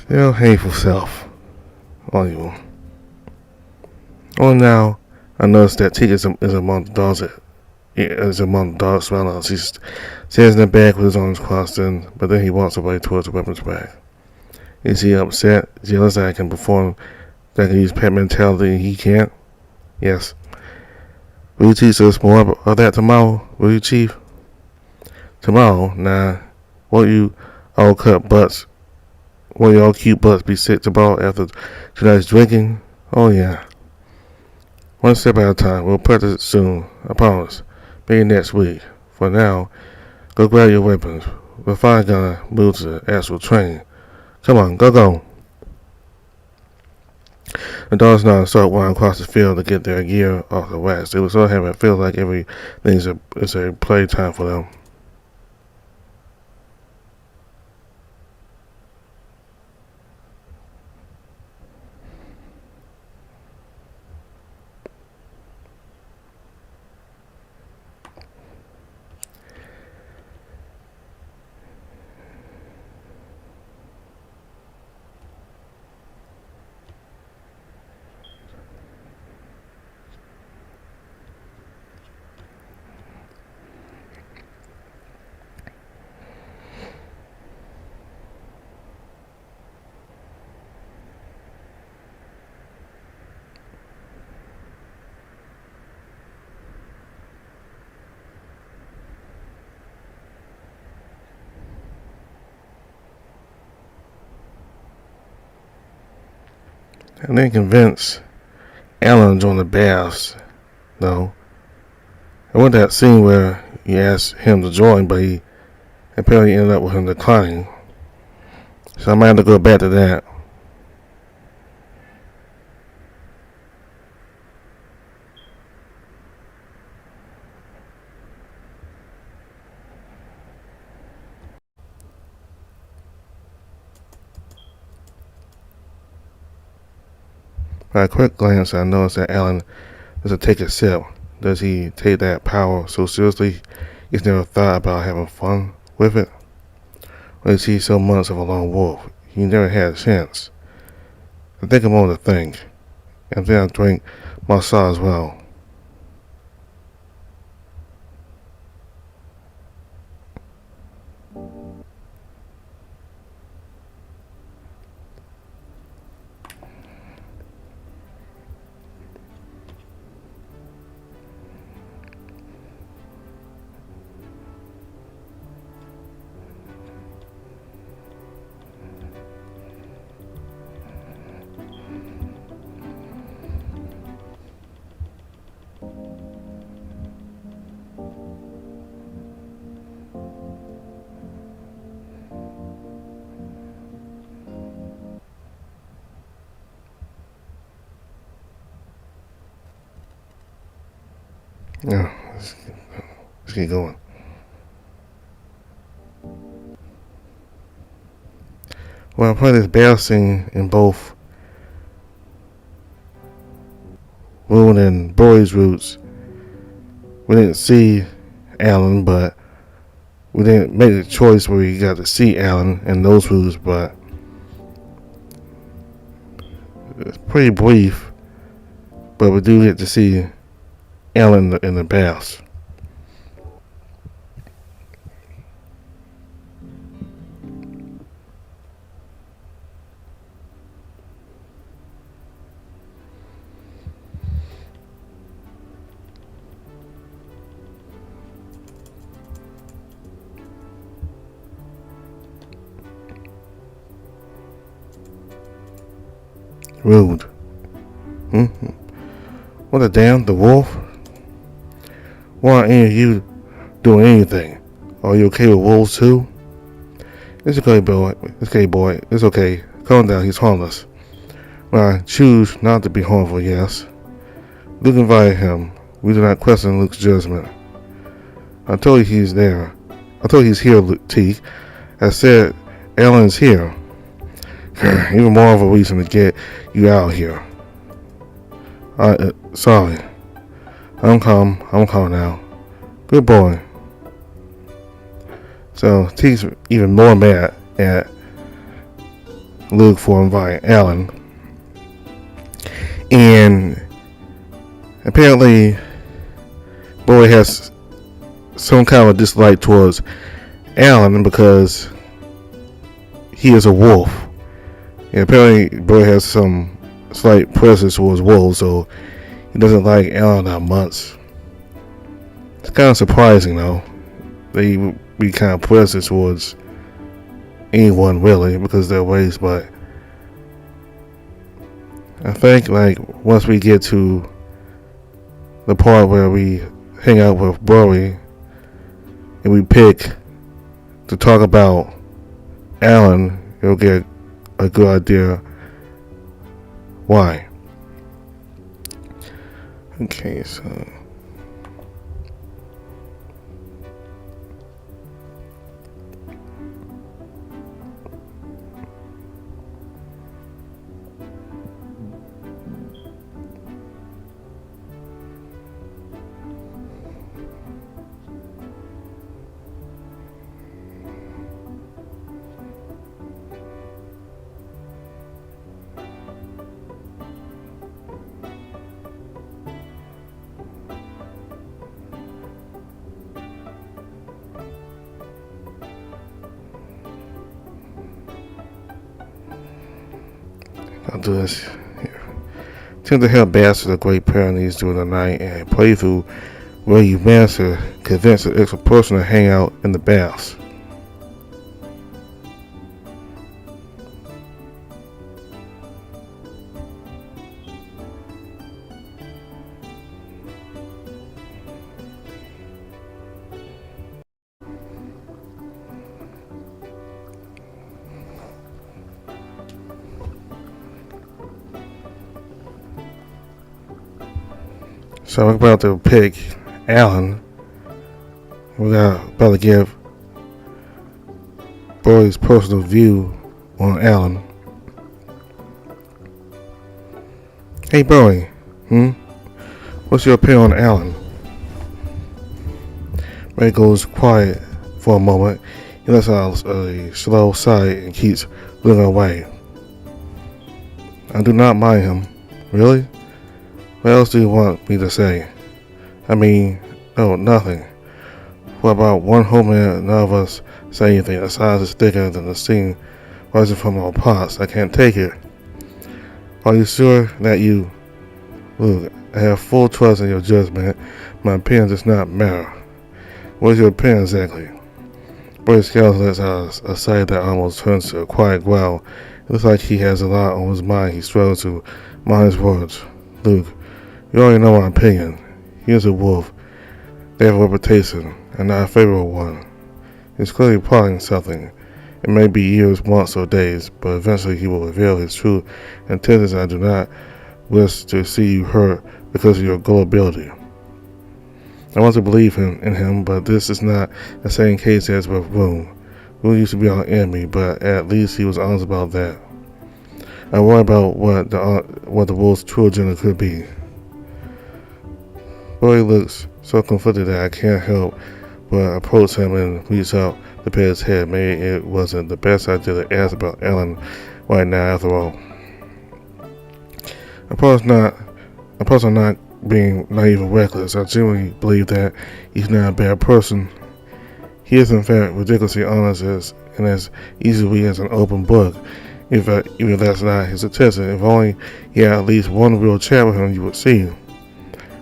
Still hateful self. All you. Oh, now I noticed that Tika is among the dogs. Is among the dogs surrounding us. He stands in the back with his arms crossed, but then he walks away towards the weapons bag. Is he upset, jealous that I can use pet mentality and he can't? Yes. Will you teach us more of that tomorrow? Will you, Chief? Tomorrow? Nah. Won't you all cute butts be sick tomorrow after tonight's drinking? Oh yeah. One step at a time. We'll practice it soon. I promise. Maybe next week. For now, go grab your weapons. We're finally gonna move to the actual training. Come on, go. The dogs now start running across the field to get their gear off the wax. They were so happy. It feels like everything is a play time for them. And then convinced Alan joined the baths, though. I went that scene where he asked him to join, but he apparently ended up with him declining. So I might have to go back to that. By a quick glance, I noticed that Alan doesn't take a sip. Does he take that power so seriously he's never thought about having fun with it? Or is he so much of a lone wolf he never had a chance? I think I'm on to think, and then I drink my saw as well. Yeah, let's get going. Well, I played this bath scene in both Moon and Boy's Roots. We didn't see Alan, but we didn't make the choice where we got to see Alan in those roots, but it's pretty brief. But we do get to see Alan in the baths. Rude. What a damn, the wolf? Why aren't any of you doing anything? Are you okay with wolves too? It's okay, boy. It's okay, boy. It's okay. Calm down. He's harmless. Well, I choose not to be harmful, yes. Luke invited him. We do not question Luke's judgment. I told you he's there. I told you he's here, Luke T. I said Alan's here. Even more of a reason to get you out here. Sorry. I'm calm now. Good boy. So T's even more mad at Luke for inviting Alan. And apparently Boy has some kind of dislike towards Alan because he is a wolf. And apparently Boy has some slight prejudice towards wolves, so he doesn't like Alan that much. It's kind of surprising though. They would be kind of prejudiced towards anyone really because of their ways, but I think like once we get to the part where we hang out with Bowie and we pick to talk about Alan, you'll get a good idea why. Okay, so I'll do this here. Attempt to help Bastard the Great Pyrenees during the night and a playthrough where you manage to convince an extra person to hang out in the baths. So we're about to pick Alan. We're about to give Brody's personal view on Alan. Hey Brody, what's your opinion on Alan? Ray goes quiet for a moment. He lets out a slow sigh and keeps looking away. I do not mind him. Really? What else do you want me to say? I mean, no, nothing. What about one whole minute none of us say anything? The size is thicker than the steam rising from our pots. I can't take it. Are you sure that you... Look, I have full trust in your judgment. My opinion does not matter. What is your opinion exactly? Brody Scales lets out a sigh that almost turns to a quiet growl. It looks like he has a lot on his mind. He struggles to mind his words. Luke, you already know my opinion. He is a wolf. They have a reputation, and not a favorable one. He's clearly plotting something. It may be years, months, or days, but eventually he will reveal his true intentions. I do not wish to see you hurt because of your gullibility. I want to believe in him, but this is not the same case as with Boone. Boone used to be our enemy, but at least he was honest about that. I worry about what the wolf's true agenda could be. Brody looks so conflicted that I can't help but approach him and reach out to pet his head. Maybe it wasn't the best idea to ask about Alan right now, after all. I suppose I'm not being naive or reckless. I genuinely believe that he's not a bad person. He is in fact ridiculously honest and as easy to read as an open book. Even if that's not his intention. If only he had at least one real chat with him, you would see.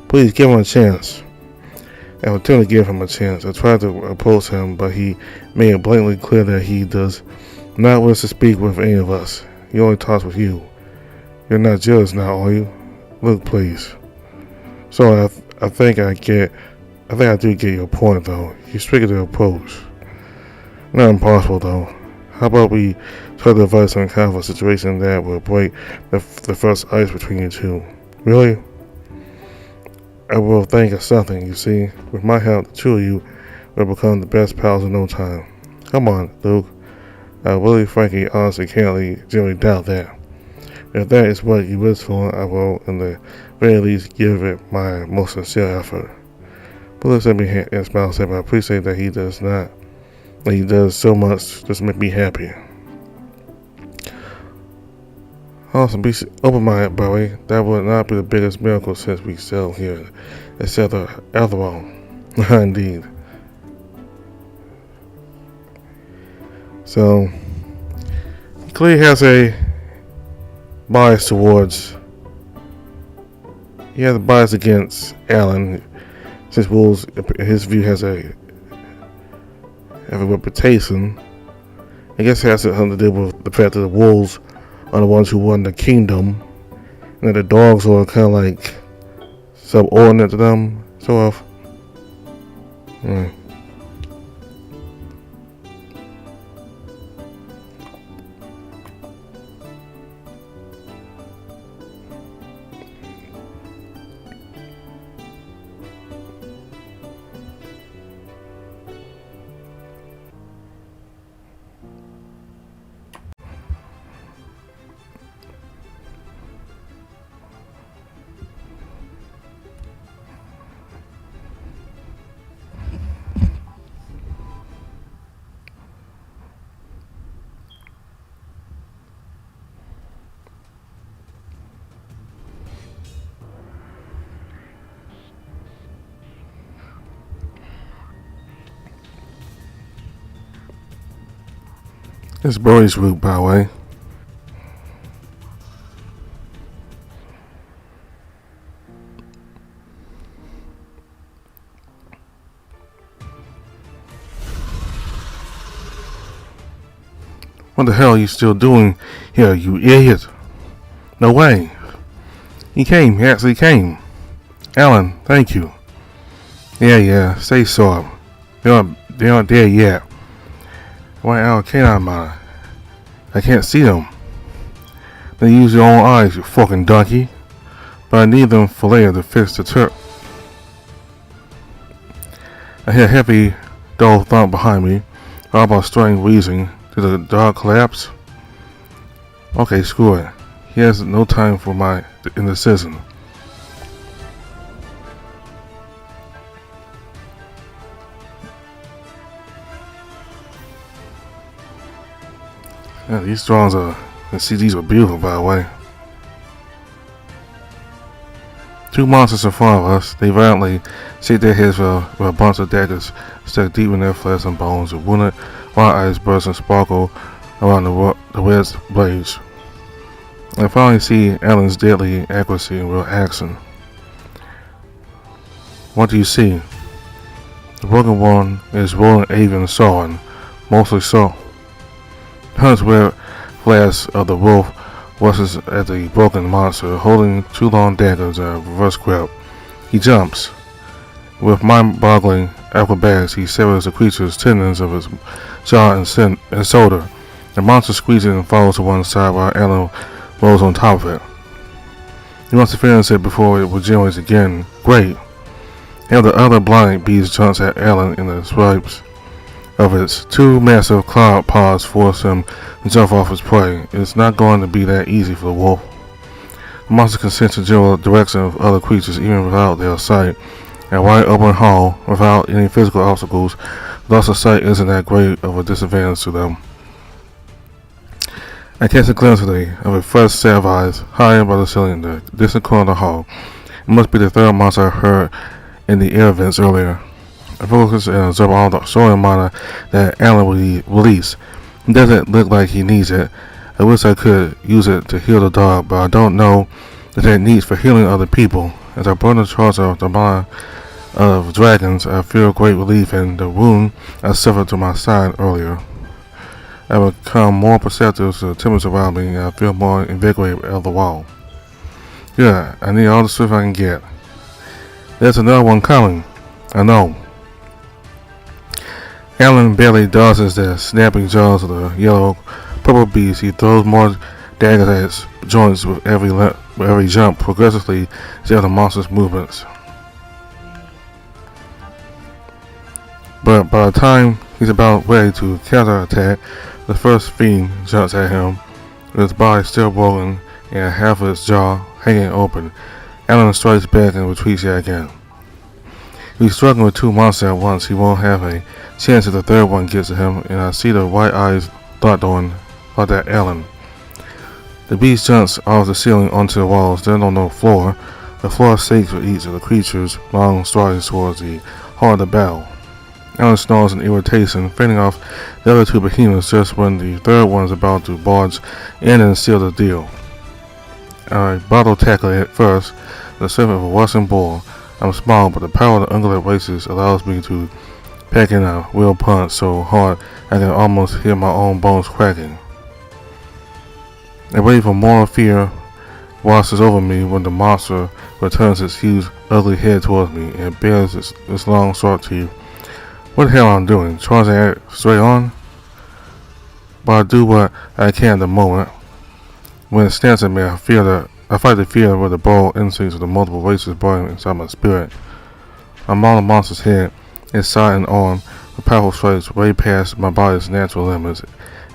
Please give him a chance. I would tend to give him a chance. I tried to approach him, but he made it blatantly clear that he does not wish to speak with any of us. He only talks with you. You're not jealous now, are you? Look, please. So I think I do get your point, though. He's tricky to approach. Not impossible, though. How about we try to devise some kind of a situation that will break the first ice between you two? Really? I will think of something, you see. With my help, the two of you will become the best pals in no time. Come on, Luke. I really, frankly, honestly, can't generally doubt that. If that is what you wish for, I will, in the very least, give it my most sincere effort. But looks at me and smiles and said, I appreciate that he does so much just to make me happy. Awesome, be open-minded, Bowie. That would not be the biggest miracle since we settled here, except after all. Indeed. So, he clearly has a bias towards. He has a bias against Alan, since Wolves, his view has a reputation. I guess it has something to do with the fact that the wolves are the ones who won the kingdom, and that the dogs are kind of like subordinate to them, sort of. It's Brody's route, by the way. What the hell are you still doing here, you idiot? No way. He actually came. Alan, thank you. Yeah, say so. They aren't there yet. Why Alan canine mine? I can't see them. They use your own eyes, you fucking donkey. But I need them for later to fix the I hear a heavy, dull thump behind me, followed by strange wheezing. Did the dog collapse? Okay, screw it. He has no time for my indecision. Yeah, these drawings the CGs are beautiful, by the way. Two monsters in front of us. They violently shake their heads with a bunch of daggers stuck deep in their flesh and bones. The wounded wild eyes burst and sparkle around the wedged blades. I finally see Alan's deadly accuracy in real action. What do you see? The broken one is rolling avian sawing, mostly so. Hunt's red flash of the wolf rushes at the broken monster, holding two long daggers in a reverse grip. He jumps. With mind-boggling acrobatics, he severs the creature's tendons of his jaw and shoulder. The monster squeezes and falls to one side while Alan rolls on top of it. He must have finished it before it regenerates again. Great. Now the other blind beast jumps at Alan in the swipes of its two massive claw paws force him to jump off his prey. It's not going to be that easy for the wolf. The monster can sense the general direction of other creatures even without their sight. A wide open hall without any physical obstacles, thus the sight isn't that great of a disadvantage to them. I catch a glimpse of a fresh set of eyes high above the ceiling in the distant corner of the hall. It must be the third monster I heard in the air vents earlier. I focus and observe all the soaring mana that Alan will release. It doesn't look like he needs it. I wish I could use it to heal the dog, but I don't know the techniques for healing other people. As I burn the charge of the mind of dragons, I feel great relief in the wound I suffered to my side earlier. I become more perceptive to the temperature around me, and I feel more invigorated out of the wall. Yeah, I need all the strength I can get. There's another one coming. I know. Alan barely dodges the snapping jaws of the yellow purple beast. He throws more daggers at its joints with every jump, progressively as the monster's movements. But by the time he's about ready to counterattack, the first fiend jumps at him, with his body still rolling and half of its jaw hanging open. Alan strikes back and retreats yet again. If he's struggling with two monsters at once, he won't have a chance if the third one gets to him, and I see the white eyes locked at Alan. The beast jumps off the ceiling onto the walls, then on the floor. The floor shakes with each of the creature's long strides towards the heart of the battle. Alan snarls in irritation, fending off the other two behemoths just when the third one is about to barge in and seal the deal. I bottle tackle it first, the strength of a Russian bull. I'm small, but the power of the ungulate races allows me to pack in a real punch so hard I can almost hear my own bones cracking. A wave of mortal fear washes over me when the monster returns its huge, ugly head towards me and bares its long, sharp teeth. What the hell am I doing? Charging at it straight on? But I do what I can at the moment. When it snaps at me, I fight the fear with the bold instincts of the multiple races burning inside my spirit. I'm on the monster's head, its side and arm, with powerful strikes way past my body's natural limits.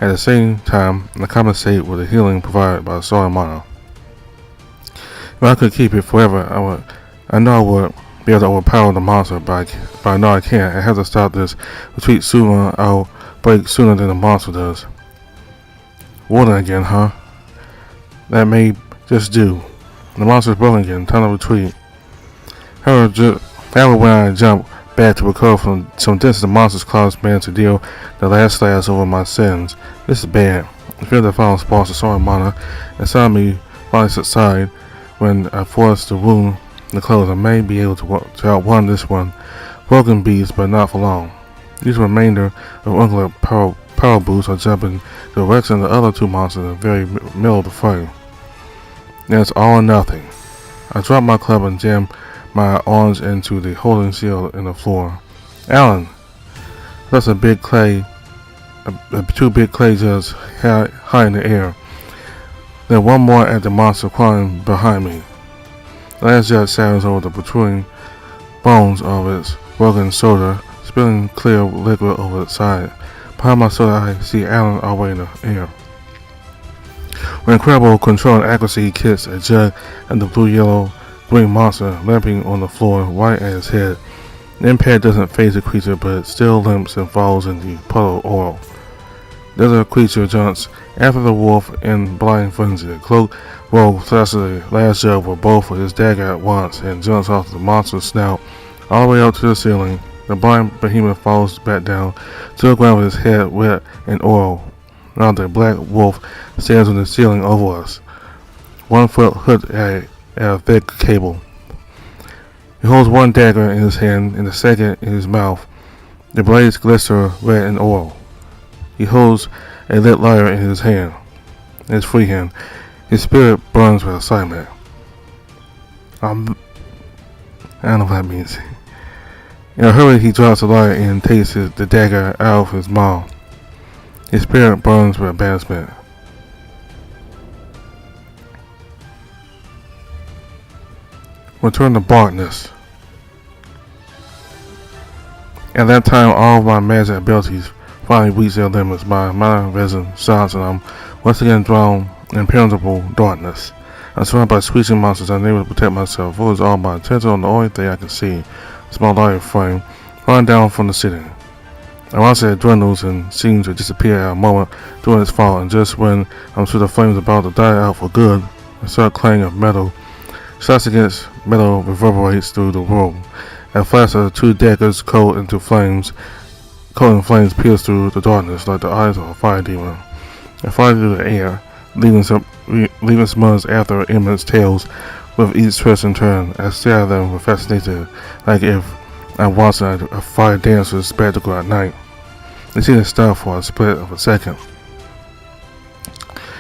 At the same time, I compensate with the healing provided by the solar mana. If I could keep it forever, I know I would be able to overpower the monster, but I know I can't. I have to stop this retreat sooner. I'll break sooner than the monster does. Warden again, huh? That may just do. The monster's broken again. Time to retreat. However, when I jump back to recover from some distance, the monster's claws managed to deal the last slash over my sins. This is bad. I feel the final sparks of solar mana inside me finally subside when I force the wound to close. I may be able to outrun this one broken beast, but not for long. These remainder of ungulate power boosts are jumping the direction of the other two monsters in the very middle of the fight. Then it's all or nothing. I drop my club and jam my arms into the holding shield in the floor. Alan! That's two big clay jars high in the air. Then one more at the monster crawling behind me. The last jet shatters over the protruding bones of its broken shoulder, spilling clear liquid over its side. Behind my shoulder, I see Alan already in the air. With incredible control and accuracy, he kicks a jug and the blue-yellow-green monster limping on the floor right at his head. The impact doesn't faze the creature, but it still limps and falls in the puddle of oil. The other creature jumps after the wolf in blind frenzy. The cloak rogue thrusts the last jug with both of his dagger at once and jumps off the monster's snout all the way up to the ceiling. The blind behemoth falls back down to the ground with his head wet in oil. Now the black wolf stands on the ceiling over us, 1 foot hooked at a thick cable. He holds one dagger in his hand and the second in his mouth. The blades glister red in oil. He holds a lit lighter in his hand, in his free hand. His spirit burns with excitement. I don't know what that means. In a hurry, he drops the lighter and takes the dagger out of his mouth. His spirit burns with embarrassment. Return to darkness. At that time, all of my magic abilities finally reach their limits. My mind resin shines and I'm once again drawn in impenetrable darkness. I'm surrounded by screeching monsters, unable to protect myself. Focus all my attention on the only thing I can see. A small light frame falling down from the ceiling. I watch it dwindles and seems to disappear at a moment during its fall, and just when I'm sure the flames about to die out for good, a sharp clang of metal shots against metal reverberates through the room. A flash of 2 daggers cold in flames pierce through the darkness like the eyes of a fire demon. I fly through the air, leaving smudges after immense tails with each twist and turn. I stare at them with fascination, like if I'm watching a fire dancer's spectacle at night. They seem to stop for a split of a second.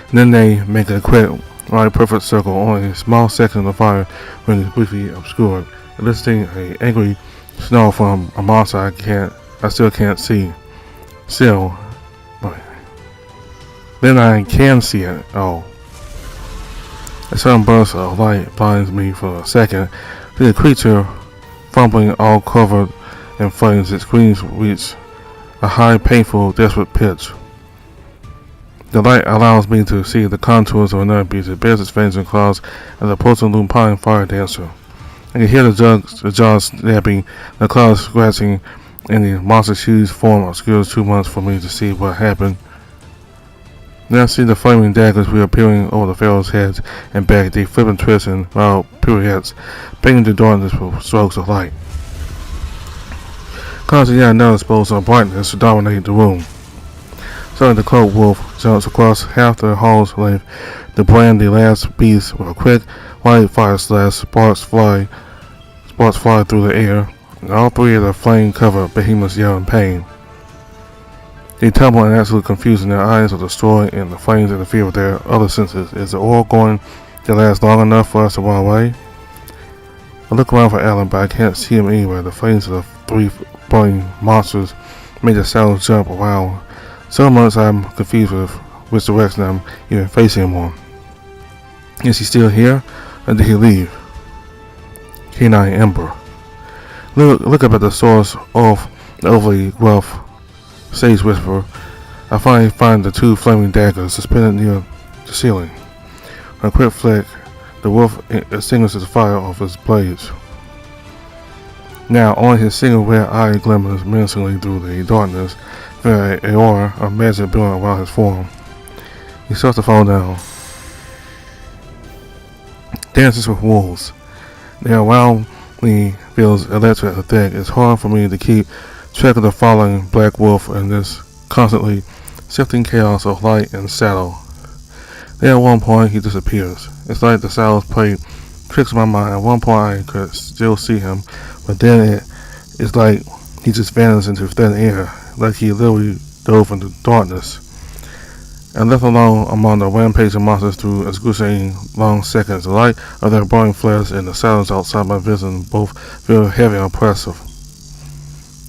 And then they make a quick, right perfect circle. Only a small section of the fire rings briefly obscured, eliciting an angry snarl from a monster I still can't see. Still, but then I can see it. Oh. A sudden burst of light blinds me for a second. The creature, fumbling all covered in flames, its screams reach a high, painful, desperate pitch. The light allows me to see the contours of another beast. It bears its fangs and claws as a pulsing lupine fire dancer. I can hear the jaws snapping, the claws scratching, and the monster's huge form obscures too much for me to see what happened. Then I see the flaming daggers reappearing over the pharaoh's heads and back. They flip and twist in wild pirouettes, banging the darkness with strokes of light, causing yet another explosion of brightness to dominate the room. Suddenly the cloaked wolf jumps across half the hall's length to brand the last beast with a quick white fire slash. Sparks fly through the air, and all 3 of the flame-covered behemoths yell in pain. They tumble in absolute confusion. Their eyes are destroyed, and the flames interfere with their other senses. Is the oil going to last long enough for us to run away? I look around for Alan, but I can't see him anywhere. The flames of the 3 burning monsters make the sounds jump around. So much I'm confused with which direction I'm even facing him on. Is he still here, or did he leave? Canine Ember. Look up at the source of the overly rough sage whisperer. I finally find the 2 flaming daggers suspended near the ceiling. On a quick flick, the wolf extinguishes the fire off his blades. Now only his single red eye glimmers menacingly through the darkness, with an aura of magic building around his form. He starts to fall down. Dances with wolves. Their wildly feels electric and thick. It's hard for me to keep track of the falling black wolf in this constantly shifting chaos of light and shadow. Then at one point he disappears. It's like the shadow's play tricks my mind. At one point I could still see him, but then it's like he just vanished into thin air, like he literally dove into darkness. And left alone among the rampaging monsters through excruciating long seconds. The light of their burning flares and the shadows outside my vision both feel heavy and oppressive.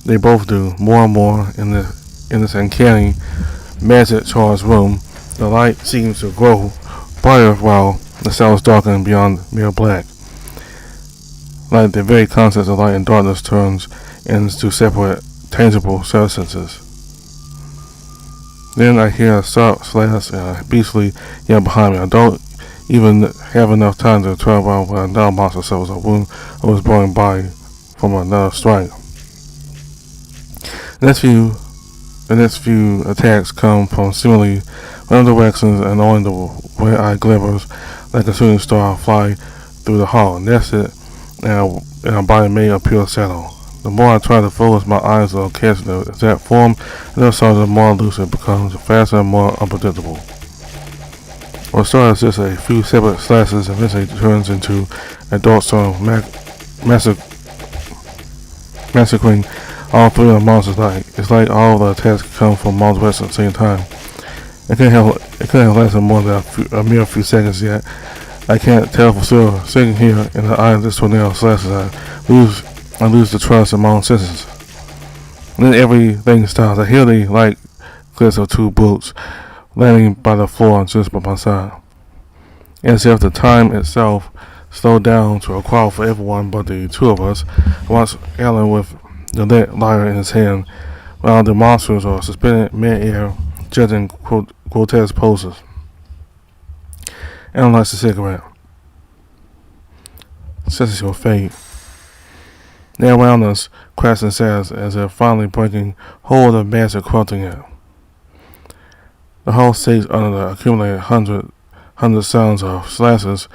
They both do. More and more in this uncanny, magic-charged room, the light seems to grow brighter while the shadows darken beyond mere black. Like the very concept of light and darkness turns into separate tangible substances. Then I hear a sharp slash and a beastly yell behind me. I don't even have enough time to turn around when another monster suffers a wound I was blowing by from another strike. The next few attacks come from seemingly random directions, and only the red eye glimmers like a shooting star fly through the hall. And that's it, and our body made of pure shadow. The more I try to focus my eyes on catching the exact form and the sound, the more elusive it becomes, faster and more unpredictable. What started as just a few separate slashes eventually turns into a dark storm massacring all three of the monsters. It's like all the attacks come from multiple directions at the same time. It couldn't have lasted more than a mere few seconds yet. I can't tell for sure. Sitting here in the eye of this tornado slashes, I lose the trust in my own senses. And then everything stops. I hear the light clicks of two bullets landing by the floor just by my side. As if the time itself slowed down to a crawl for everyone but the two of us. I watched Alan with the lit lighter in his hand, while the monsters are suspended mid-air, judging grotesque poses. Alan lights a cigarette. Senses your fate. They around us cracks and sags as if finally breaking hold of the massive crunching it. The whole stage under the accumulated hundred sounds of slashes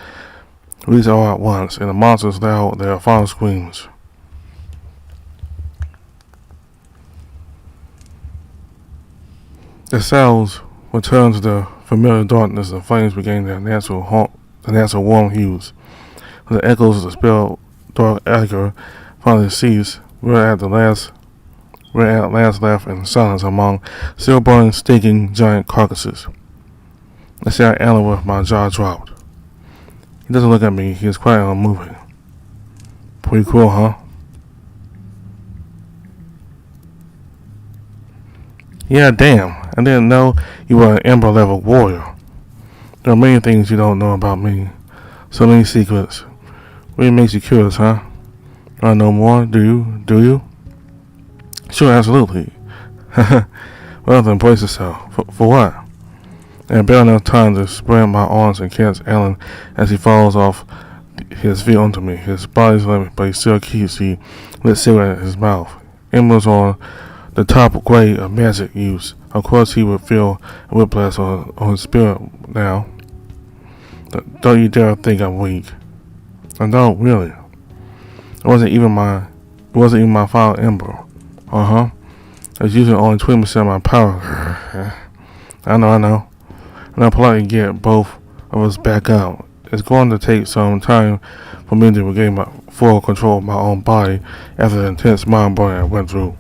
reach all at once, and the monsters let out their final screams. The sounds returned to the familiar darkness, and flames regained their natural warm hues. The echoes of the spell dark echo finally ceased. We're at last left in silence among still burning, stinking giant carcasses. I stare at Alan with my jaw dropped. He doesn't look at me. He is quite unmoving. Pretty cool, huh? Yeah, damn. I didn't know you were an Ember level warrior. There are many things you don't know about me. So many secrets. Really makes you curious, huh? I know more, do you? Sure, absolutely. Well, then brace yourself. For what? I have barely enough time to spread my arms and catch Alan as he falls off his feet onto me. His body's limp, but he still keeps the lit cigarette in his mouth. Embers on the top grade of magic use. Of course he would feel a whiplash on his spirit now. Don't you dare think I'm weak. I don't, really. It wasn't even my final ember. I was using only 20% of my power. I know. And I politely get both of us back out. It's going to take some time for me to regain my full control of my own body after the intense mind burning I went through.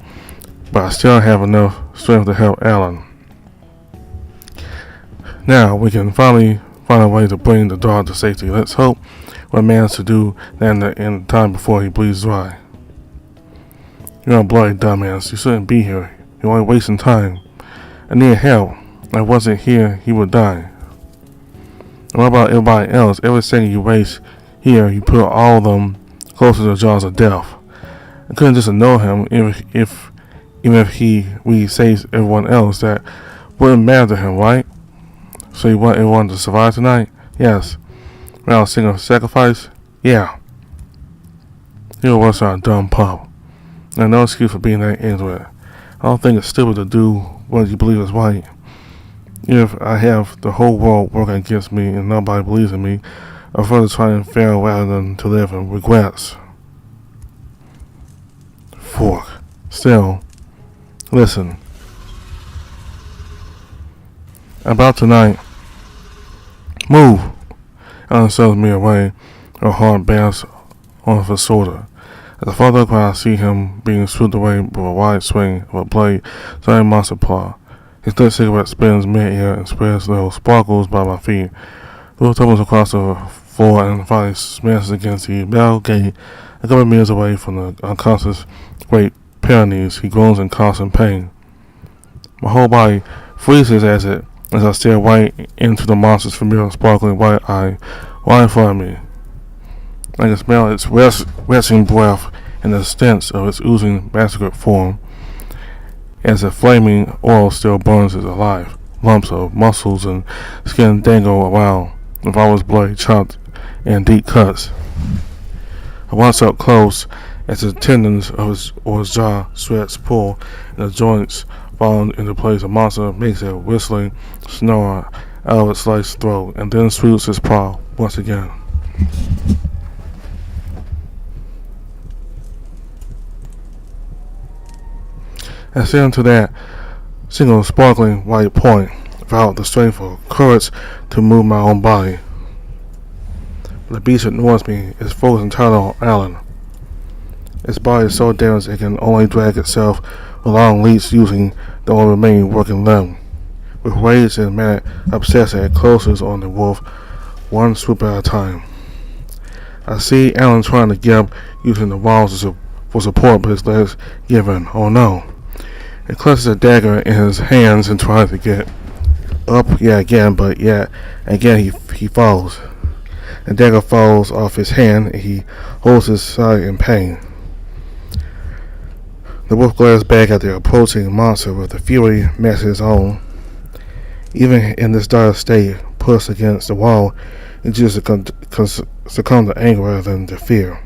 But I still have enough strength to help Alan. Now we can finally find a way to bring the dog to safety. Let's hope we manage to do that in time before he bleeds dry. You're a bloody dumbass. You shouldn't be here. You're only wasting time. I need help. If I wasn't here, he would die. And what about everybody else? Every second you waste here, you put all of them closer to the jaws of death. I couldn't just ignore him even if we saved everyone else. That wouldn't matter to him, right? So you want everyone to survive tonight? Yes. Without a single sacrifice? Yeah. You're worse than a dumb pup. And no excuse for being that ignorant. I don't think it's stupid to do what you believe is right. Even if I have the whole world working against me and nobody believes in me, I'd rather try and fail rather than to live in regrets. Fork. Still, listen. About tonight. Move. Ellen shoves me away. Her heart bounces on her shoulder. As I follow up, I see him being swooped away with a wide swing of a blade, giant monster paw. His lit cigarette spins mid-air and spreads little sparkles by my feet. Lou tumbles across the floor and finally smashes against the metal gate a couple meters away from the unconscious great Pyrenees. He groans in constant pain. My whole body freezes as I stare right into the monster's familiar sparkling white eye right in front of me. I can smell its retching breath and the stench of its oozing massacred form. as the flaming oil still burns is alive. Lumps of muscles and skin dangle around, with Oliver's blade chopped in deep cuts. I watch up close as the tendons of his jaw stretch, pull, and the joints fall into place. The monster makes a whistling snore out of its sliced throat, and then swoops his paw once again. I stand to that single sparkling white point without the strength or courage to move my own body. The beast ignores me, is focused entirely on Alan. Its body is so damaged it can only drag itself with long leaps using the only remaining working limb. With rage and manic obsession, it closes on the wolf, one swoop at a time. I see Alan trying to get up, using the walls for support, but his legs give in. Oh no. He clutches a dagger in his hands and tries to get up yet again, but yet again he falls. The dagger falls off his hand and he holds his side in pain. The wolf glares back at the approaching monster with a fury matching his own. Even in this dire state, pushed against the wall, it just succumbs to anger rather than to fear.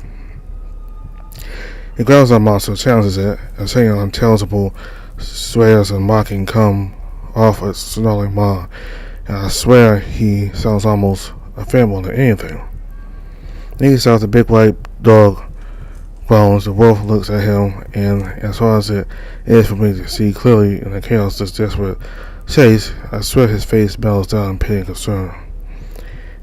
He grabs the monster, challenges it, and saying unintelligible swears and mocking come off its snarling maw, and I swear he sounds almost ephemeral than anything. Then he saw the big white dog groans. The wolf looks at him, and as far as it is for me to see clearly in the chaos of this desperate chase, I swear his face mellows down in pity and concern.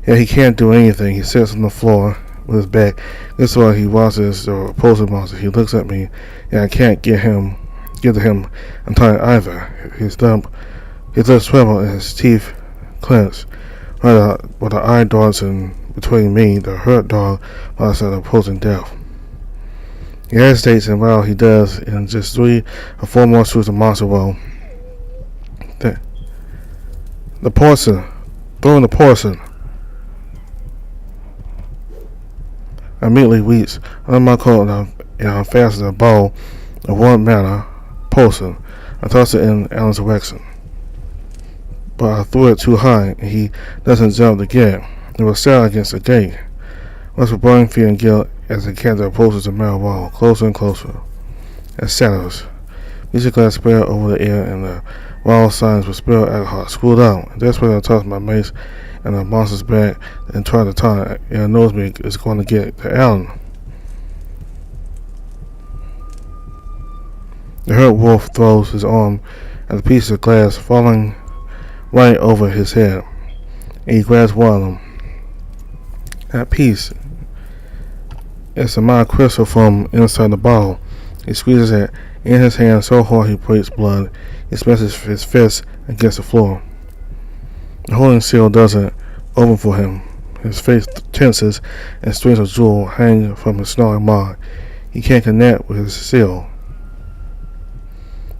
Yet he can't do anything. He sits on the floor with his back. This while he watches the opposing monster. He looks at me, and I can't get to him entirely either. His lips tremble and his teeth clench. With the eye darts in between me, the hurt dog, while the opposing death. He hesitates, and while he does, in just 3 or 4 more swoops, the monster will. The porcelain. Throw in the porcelain. I immediately reach under my coat and I fasten a bowl of warm manna porcelain. I toss it in Alan's direction. But I threw it too high, and he doesn't jump to get it. It was set against the gate. Once with burning fear and guilt as the canter approaches the metal wall, closer and closer. It shadows. Music glass spread over the air, and the wall signs with spilled alcohol screwed out. Desperately, I toss my mace and the monster's back and try to taunt it. It knows me is going to get to Alan. The hurt wolf throws his arm at the piece of glass falling right over his head, and he grabs one of them. That piece is a mind crystal from inside the bottle. He squeezes it in his hand so hard he breaks blood. He smashes his fist against the floor. The holding seal doesn't open for him. His face tenses and strings of jewel hang from his snarling maw. He can't connect with his seal.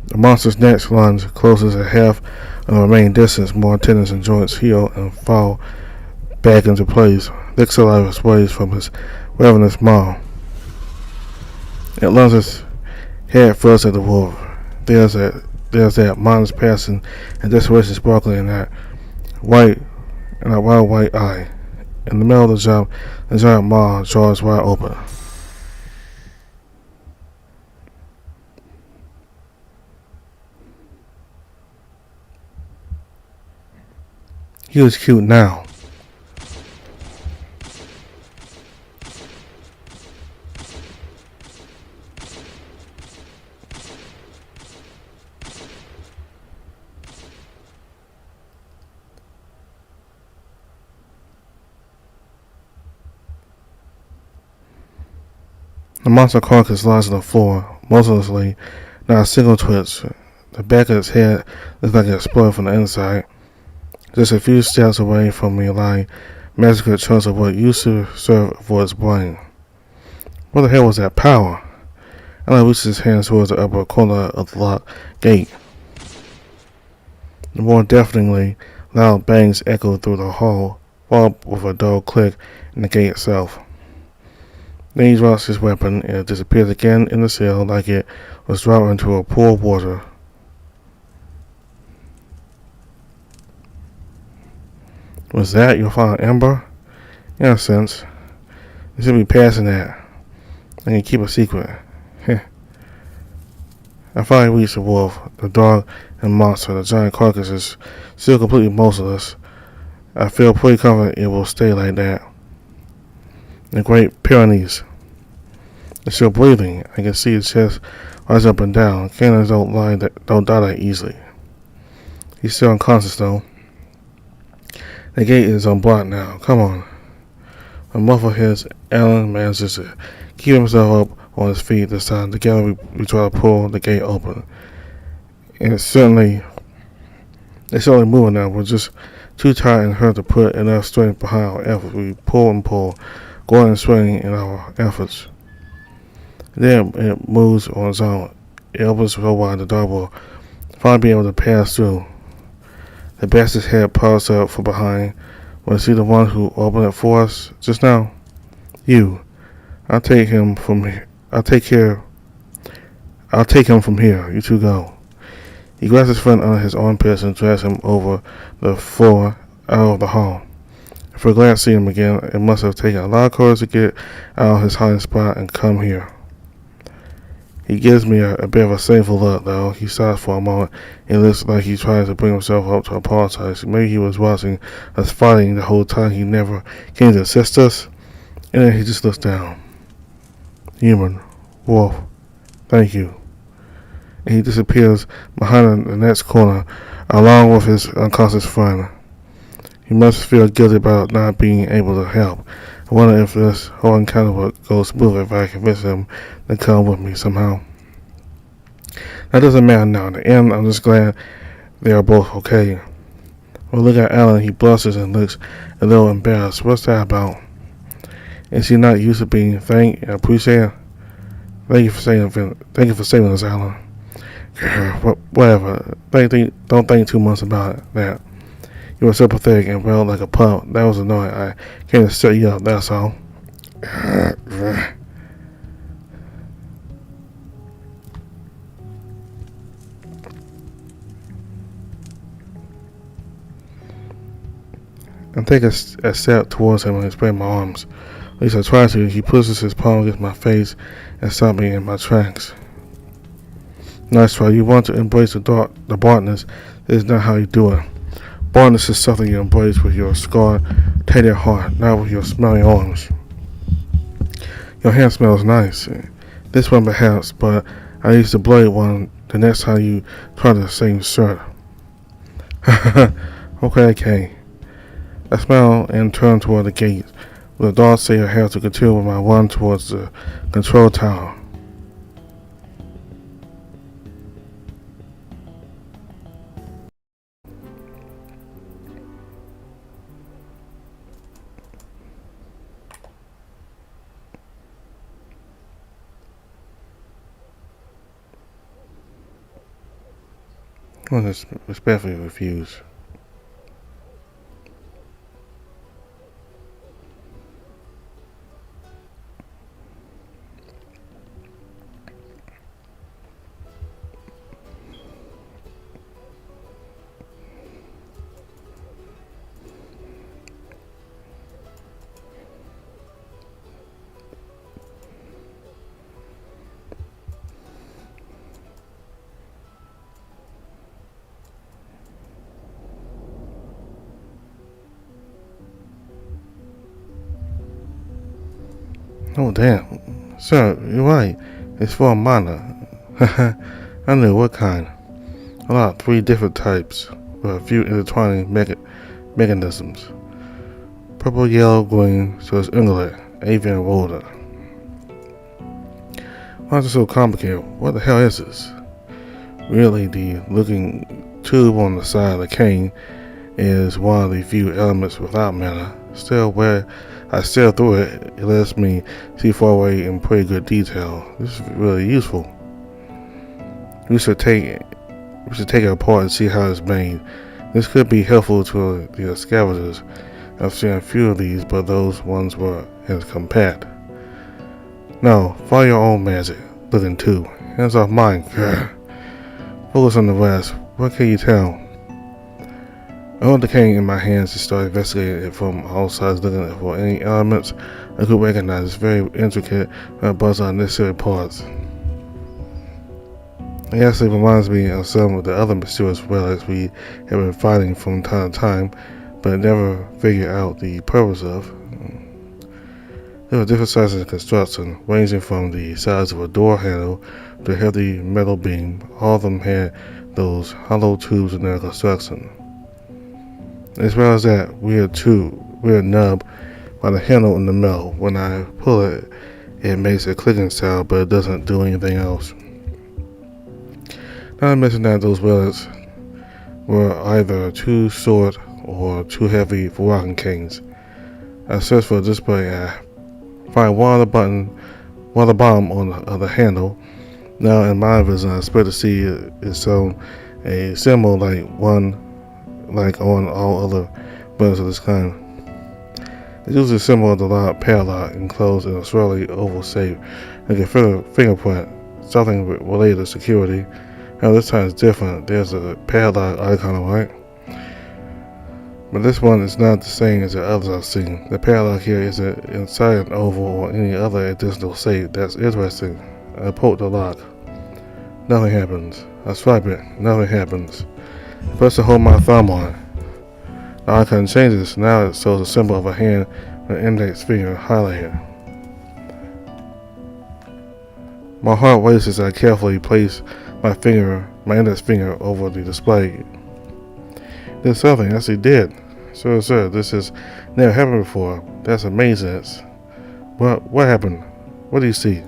The monster's next lunge closes at half of the remaining distance. More tendons and joints heal and fall back into place. Thick saliva sprays from his ravenous maw. It lunges head first at the wolf. There's that mindless passion and desperation sparkling in that wild white eye. In the middle of the jump, the giant maw jaws wide open. He was cute now. The monster carcass lies on the floor, motionlessly, not a single twitch. The back of its head looks like it exploded from the inside. Just a few steps away from me lie massacred chunks of what used to serve for its brain. Where the hell was that power? Alan reaches his hands towards the upper corner of the locked gate. The more deafeningly loud bangs echo through the hall, followed with a dull click in the gate itself. Then he drops his weapon and it disappears again in the cell like it was dropped into a pool of water. Was that your final ember? In a sense. You should be passing that. And you keep a secret. I finally reached the wolf, the dog, and monster. The giant carcass is still completely motionless. I feel pretty confident it will stay like that. The Great Pyrenees. It's still breathing. I can see its chest rise up and down. Cannons don't die that easily. He's still unconscious though. The gate is unblocked now. Come on. A muffled head, Alan manages to keep himself up on his feet this time. Together we try to pull the gate open. And it's certainly moving now. We're just too tired and hurt to put enough strength behind our efforts. We pull and pull, going and swinging in our efforts. Then it moves on its own. It opens so wide the dog will finally be able to pass through. The bastard's head pops up from behind. Want to see the one who opened it for us just now? You. I'll take him from here. I'll take him from here. You two go. He grabs his friend under his armpits and drags him over the floor out of the hall. If we're glad to see him again, it must have taken a lot of courage to get out of his hiding spot and come here. He gives me a bit of a shameful look, though. He stops for a moment. It looks like he tries to bring himself up to apologize. Maybe he was watching us fighting the whole time. He never came to assist us. And then he just looks down. Human. Wolf. Thank you. And he disappears behind the next corner, along with his unconscious friend. He must feel guilty about not being able to help. I wonder if this whole encounter would go smooth if I convince him to come with me somehow. That doesn't matter now. In the end, I'm just glad they are both okay. Well, look at Alan. He blushes and looks a little embarrassed. What's that about? Is he not used to being thanked and appreciated? Thank you for saving us, Alan. Whatever. Don't think too much about that. You were so pathetic and well like a pup. That was annoying. I came to set you up, that's all. I take a step towards him and spread my arms. At least I try to. He pushes his palm against my face and stops me in my tracks. Nice try. You want to embrace the darkness. This is not how you do it. Boldness is something you embrace with your scarred, tainted heart, not with your smelly arms. Your hand smells nice. This one perhaps, but I use the blade one the next time you try the same shirt. Okay. I smile and turn toward the gate. With the dog say I have to continue with my run towards the control tower. I respectfully refuse. Oh, damn. Sir, you're right. It's for a mana. I knew what kind. A lot, 3 different types, with a few intertwining mechanisms. Purple, yellow, green, so it's ungulate, avian, roller. Why is it so complicated? What the hell is this? Really, the looking tube on the side of the cane is one of the few elements without mana. Still, where I stare through it, it lets me see far away in pretty good detail. This is really useful. We should take it apart and see how it's made. This could be helpful to the scavengers. I've seen a few of these, but those ones were as compact. No, follow your own magic. Looking too. Hands off mine. Focus on the rest. What can you tell? I hold the cane in my hands to start investigating it from all sides, looking for any elements I could recognize. It's very intricate, but bunch of unnecessary parts. It actually reminds me of some of the other mysterious relics we have been fighting from time to time, but never figured out the purpose of. There were different sizes of construction, ranging from the size of a door handle to a heavy metal beam. All of them had those hollow tubes in their construction. As well as that weird nub by the handle in the metal. When I pull it, it makes a clicking sound, but it doesn't do anything else. Not to mention that those relics were either too short or too heavy for rocking canes. I searched for a display. I find one of the bottom on the handle. Now in my vision, I expect to see it shown a symbol like on all other buttons of this kind. It's usually a symbol of the lock padlock enclosed in a swirly oval shape, like a fingerprint, something related to security. Now this time it's different. There's a padlock icon on it, but this one is not the same as the others I've seen. The padlock here isn't inside an oval or any other additional shape. That's interesting. I poke the lock. Nothing happens. I swipe it. Nothing happens. First I hold my thumb on it. The icon changes. Now it shows a symbol of a hand with an index finger highlighted. My heart races as I carefully place my index finger over the display. There's something. Yes, it did. Sir, this has never happened before. That's amazing. What happened? What do you see?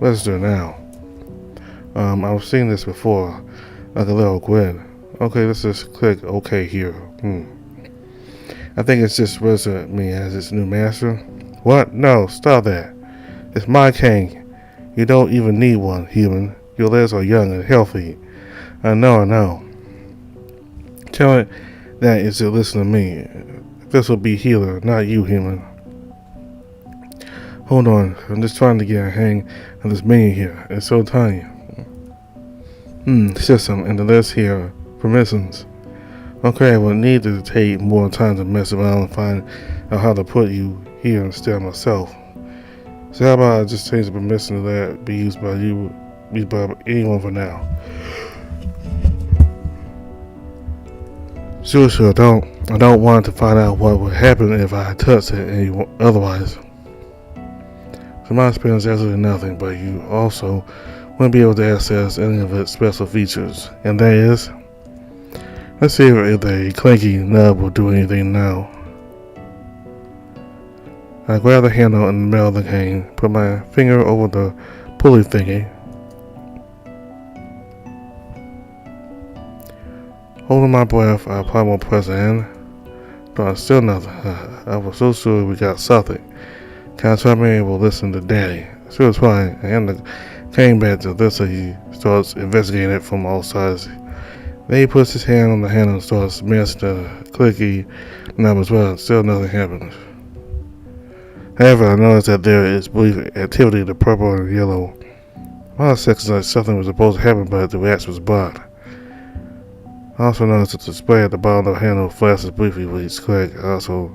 Register now. I've seen this before, like a little grid. Okay, let's just click OK here. I think it's just registered me as its new master. What? No, stop that. It's my cane. You don't even need one, human. Your legs are young and healthy. I know. Tell it that it should listen to me. This will be healer, not you, human. Hold on, I'm just trying to get a hang of this menu here. It's so tiny. System, and the list here, permissions. Okay, I will need to take more time to mess around and find out how to put you here instead of myself. So how about I just change the permission to that be used by anyone for now? Sure, I don't want to find out what would happen if I touched it otherwise. From my experience, absolutely nothing, but you also won't be able to access any of its special features, and that is, let's see if the clanky nub will do anything now. I grab the handle in the middle of the cane, put my finger over the pulley thingy. Holding my breath, I apply more pressure in, but still nothing. I was so sure we got something. Can I try being able to listen to Daddy? Sure, it's fine. I hand the cane back to this, so he starts investigating it from all sides. Then he puts his hand on the handle and starts messing the clicky knob as well. Still nothing happens. However, I notice that there is brief activity in the purple and yellow. One seconds like something was supposed to happen, but the reaction was blocked. I also noticed that the display at the bottom of the handle flashes briefly with each click. I also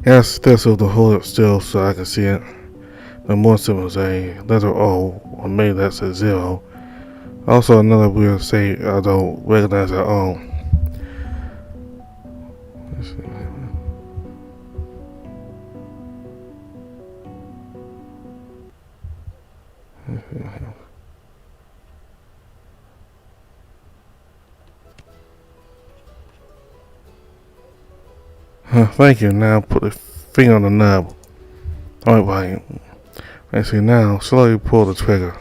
asked Thistle to hold it still so I can see it. The more symbols, a letter O, or maybe that's a 0. Also another weird shape I don't recognize at all. Thank you. Now put the finger on the knob. Alright, actually now slowly pull the trigger.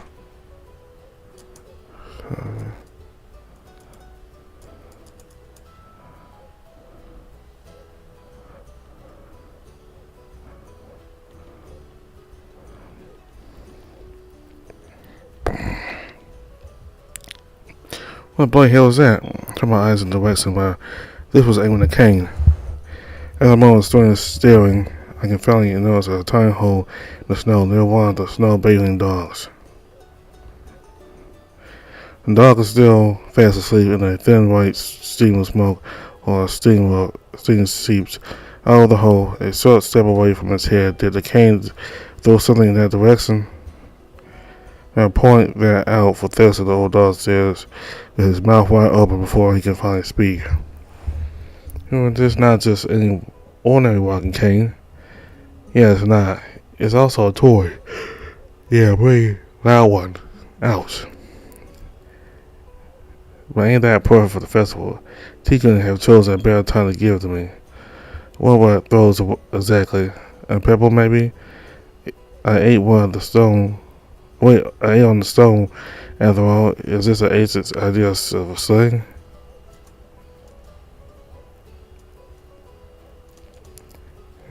What bloody hell is that? Turn my eyes in the direction where this was aiming a cane. As I'm almost staring, I can finally notice a tiny hole in the snow near one of the snow bathing dogs. The dog is still fast asleep in a thin white stream of smoke or steam seeps out of the hole. A short step away from his head. Did the cane throw something in that direction? I point that out for Thessa. The old dog stares with his mouth wide open before he can finally speak. This is not just any ordinary walking cane. Yeah, it's not. It's also a toy. Yeah, a pretty loud one. Ouch. But ain't that perfect for the festival? T couldn't have chosen a better time to give it to me. What were those exactly? A pebble, maybe? I ate one of the stone. Wait, I ate on the stone. After all, is this an agent's idea of a sling?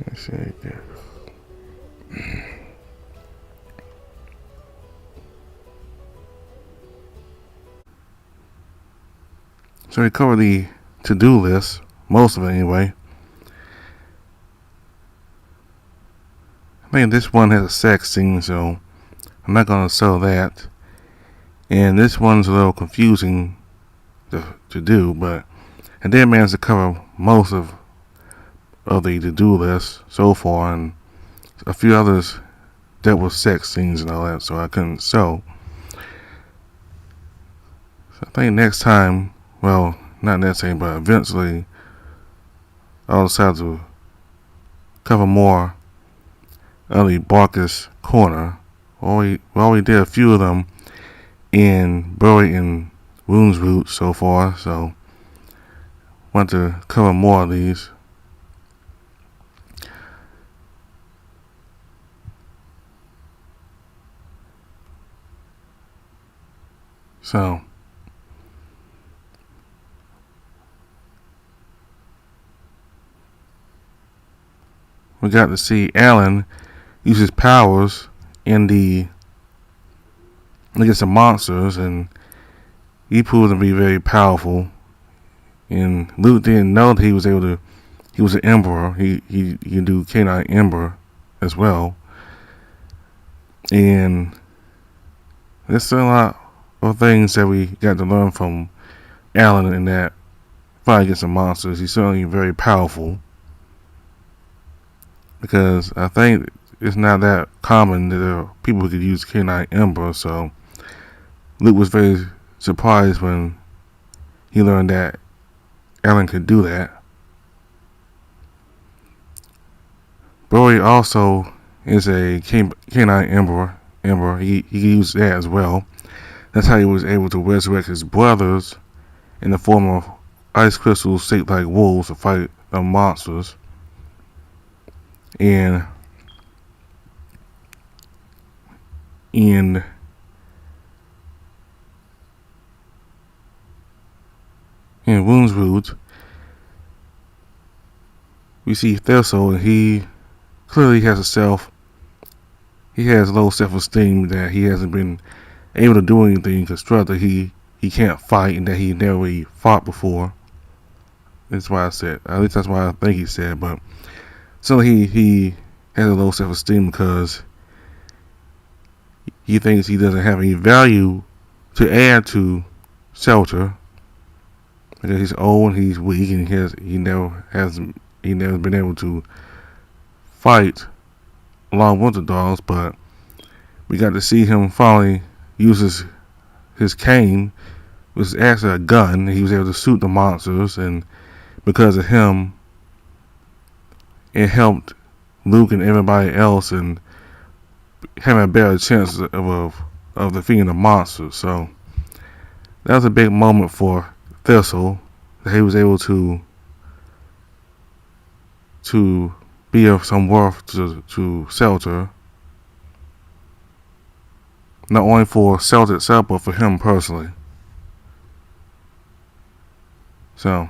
Let's see right there. So we covered the to-do list, most of it anyway. I think this one has a sex scene, so I'm not going to sell that. And this one's a little confusing to do, but I did manage to cover most of the to-do list so far, and a few others dealt with sex scenes and all that, so I couldn't sell. So I think next time, well, not necessarily, but eventually, I'll decide to cover more of the Barkus Corner. We did a few of them in Bury and Wounds Root so far, so want to cover more of these. So we got to see Alan use his powers against the monsters, and he proved to be very powerful. And Luke didn't know that he was an Emperor. He can do Canine Ember as well. And there's still a lot of things that we got to learn from Alan in that fight against the monsters. He's certainly very powerful, because I think it's not that common that there are people who could use Canine Ember, so Luke was very surprised when he learned that Alan could do that. Broly also is a Canine Ember. He can use that as well. That's how he was able to resurrect his brothers in the form of ice crystals shaped like wolves to fight monsters. And in Wounds Root, we see Thurso, and he clearly has low self-esteem, that he hasn't been able to do anything constructive. He can't fight, and that he never really fought before. That's why I said, at least that's why I think he said, but so he has a low self-esteem because he thinks he doesn't have any value to add to Shelter, because he's old and he's weak, and he never been able to fight along with the dogs. But we got to see him finally use his cane, which is actually a gun. He was able to shoot the monsters, and because of him, it helped Luke and everybody else and having a better chance of defeating the monsters. So that was a big moment for Thistle, that he was able to be of some worth to Shelter. Not only for Shelter itself, but for him personally. So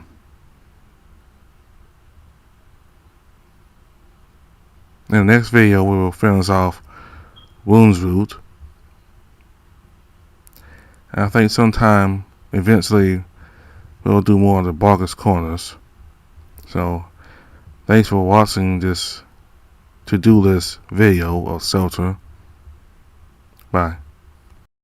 in the next video, we will finish off Wounds Root. And I think sometime eventually we'll do more of the Barkus Corners. So thanks for watching this to-do list video of Shelter. Bye.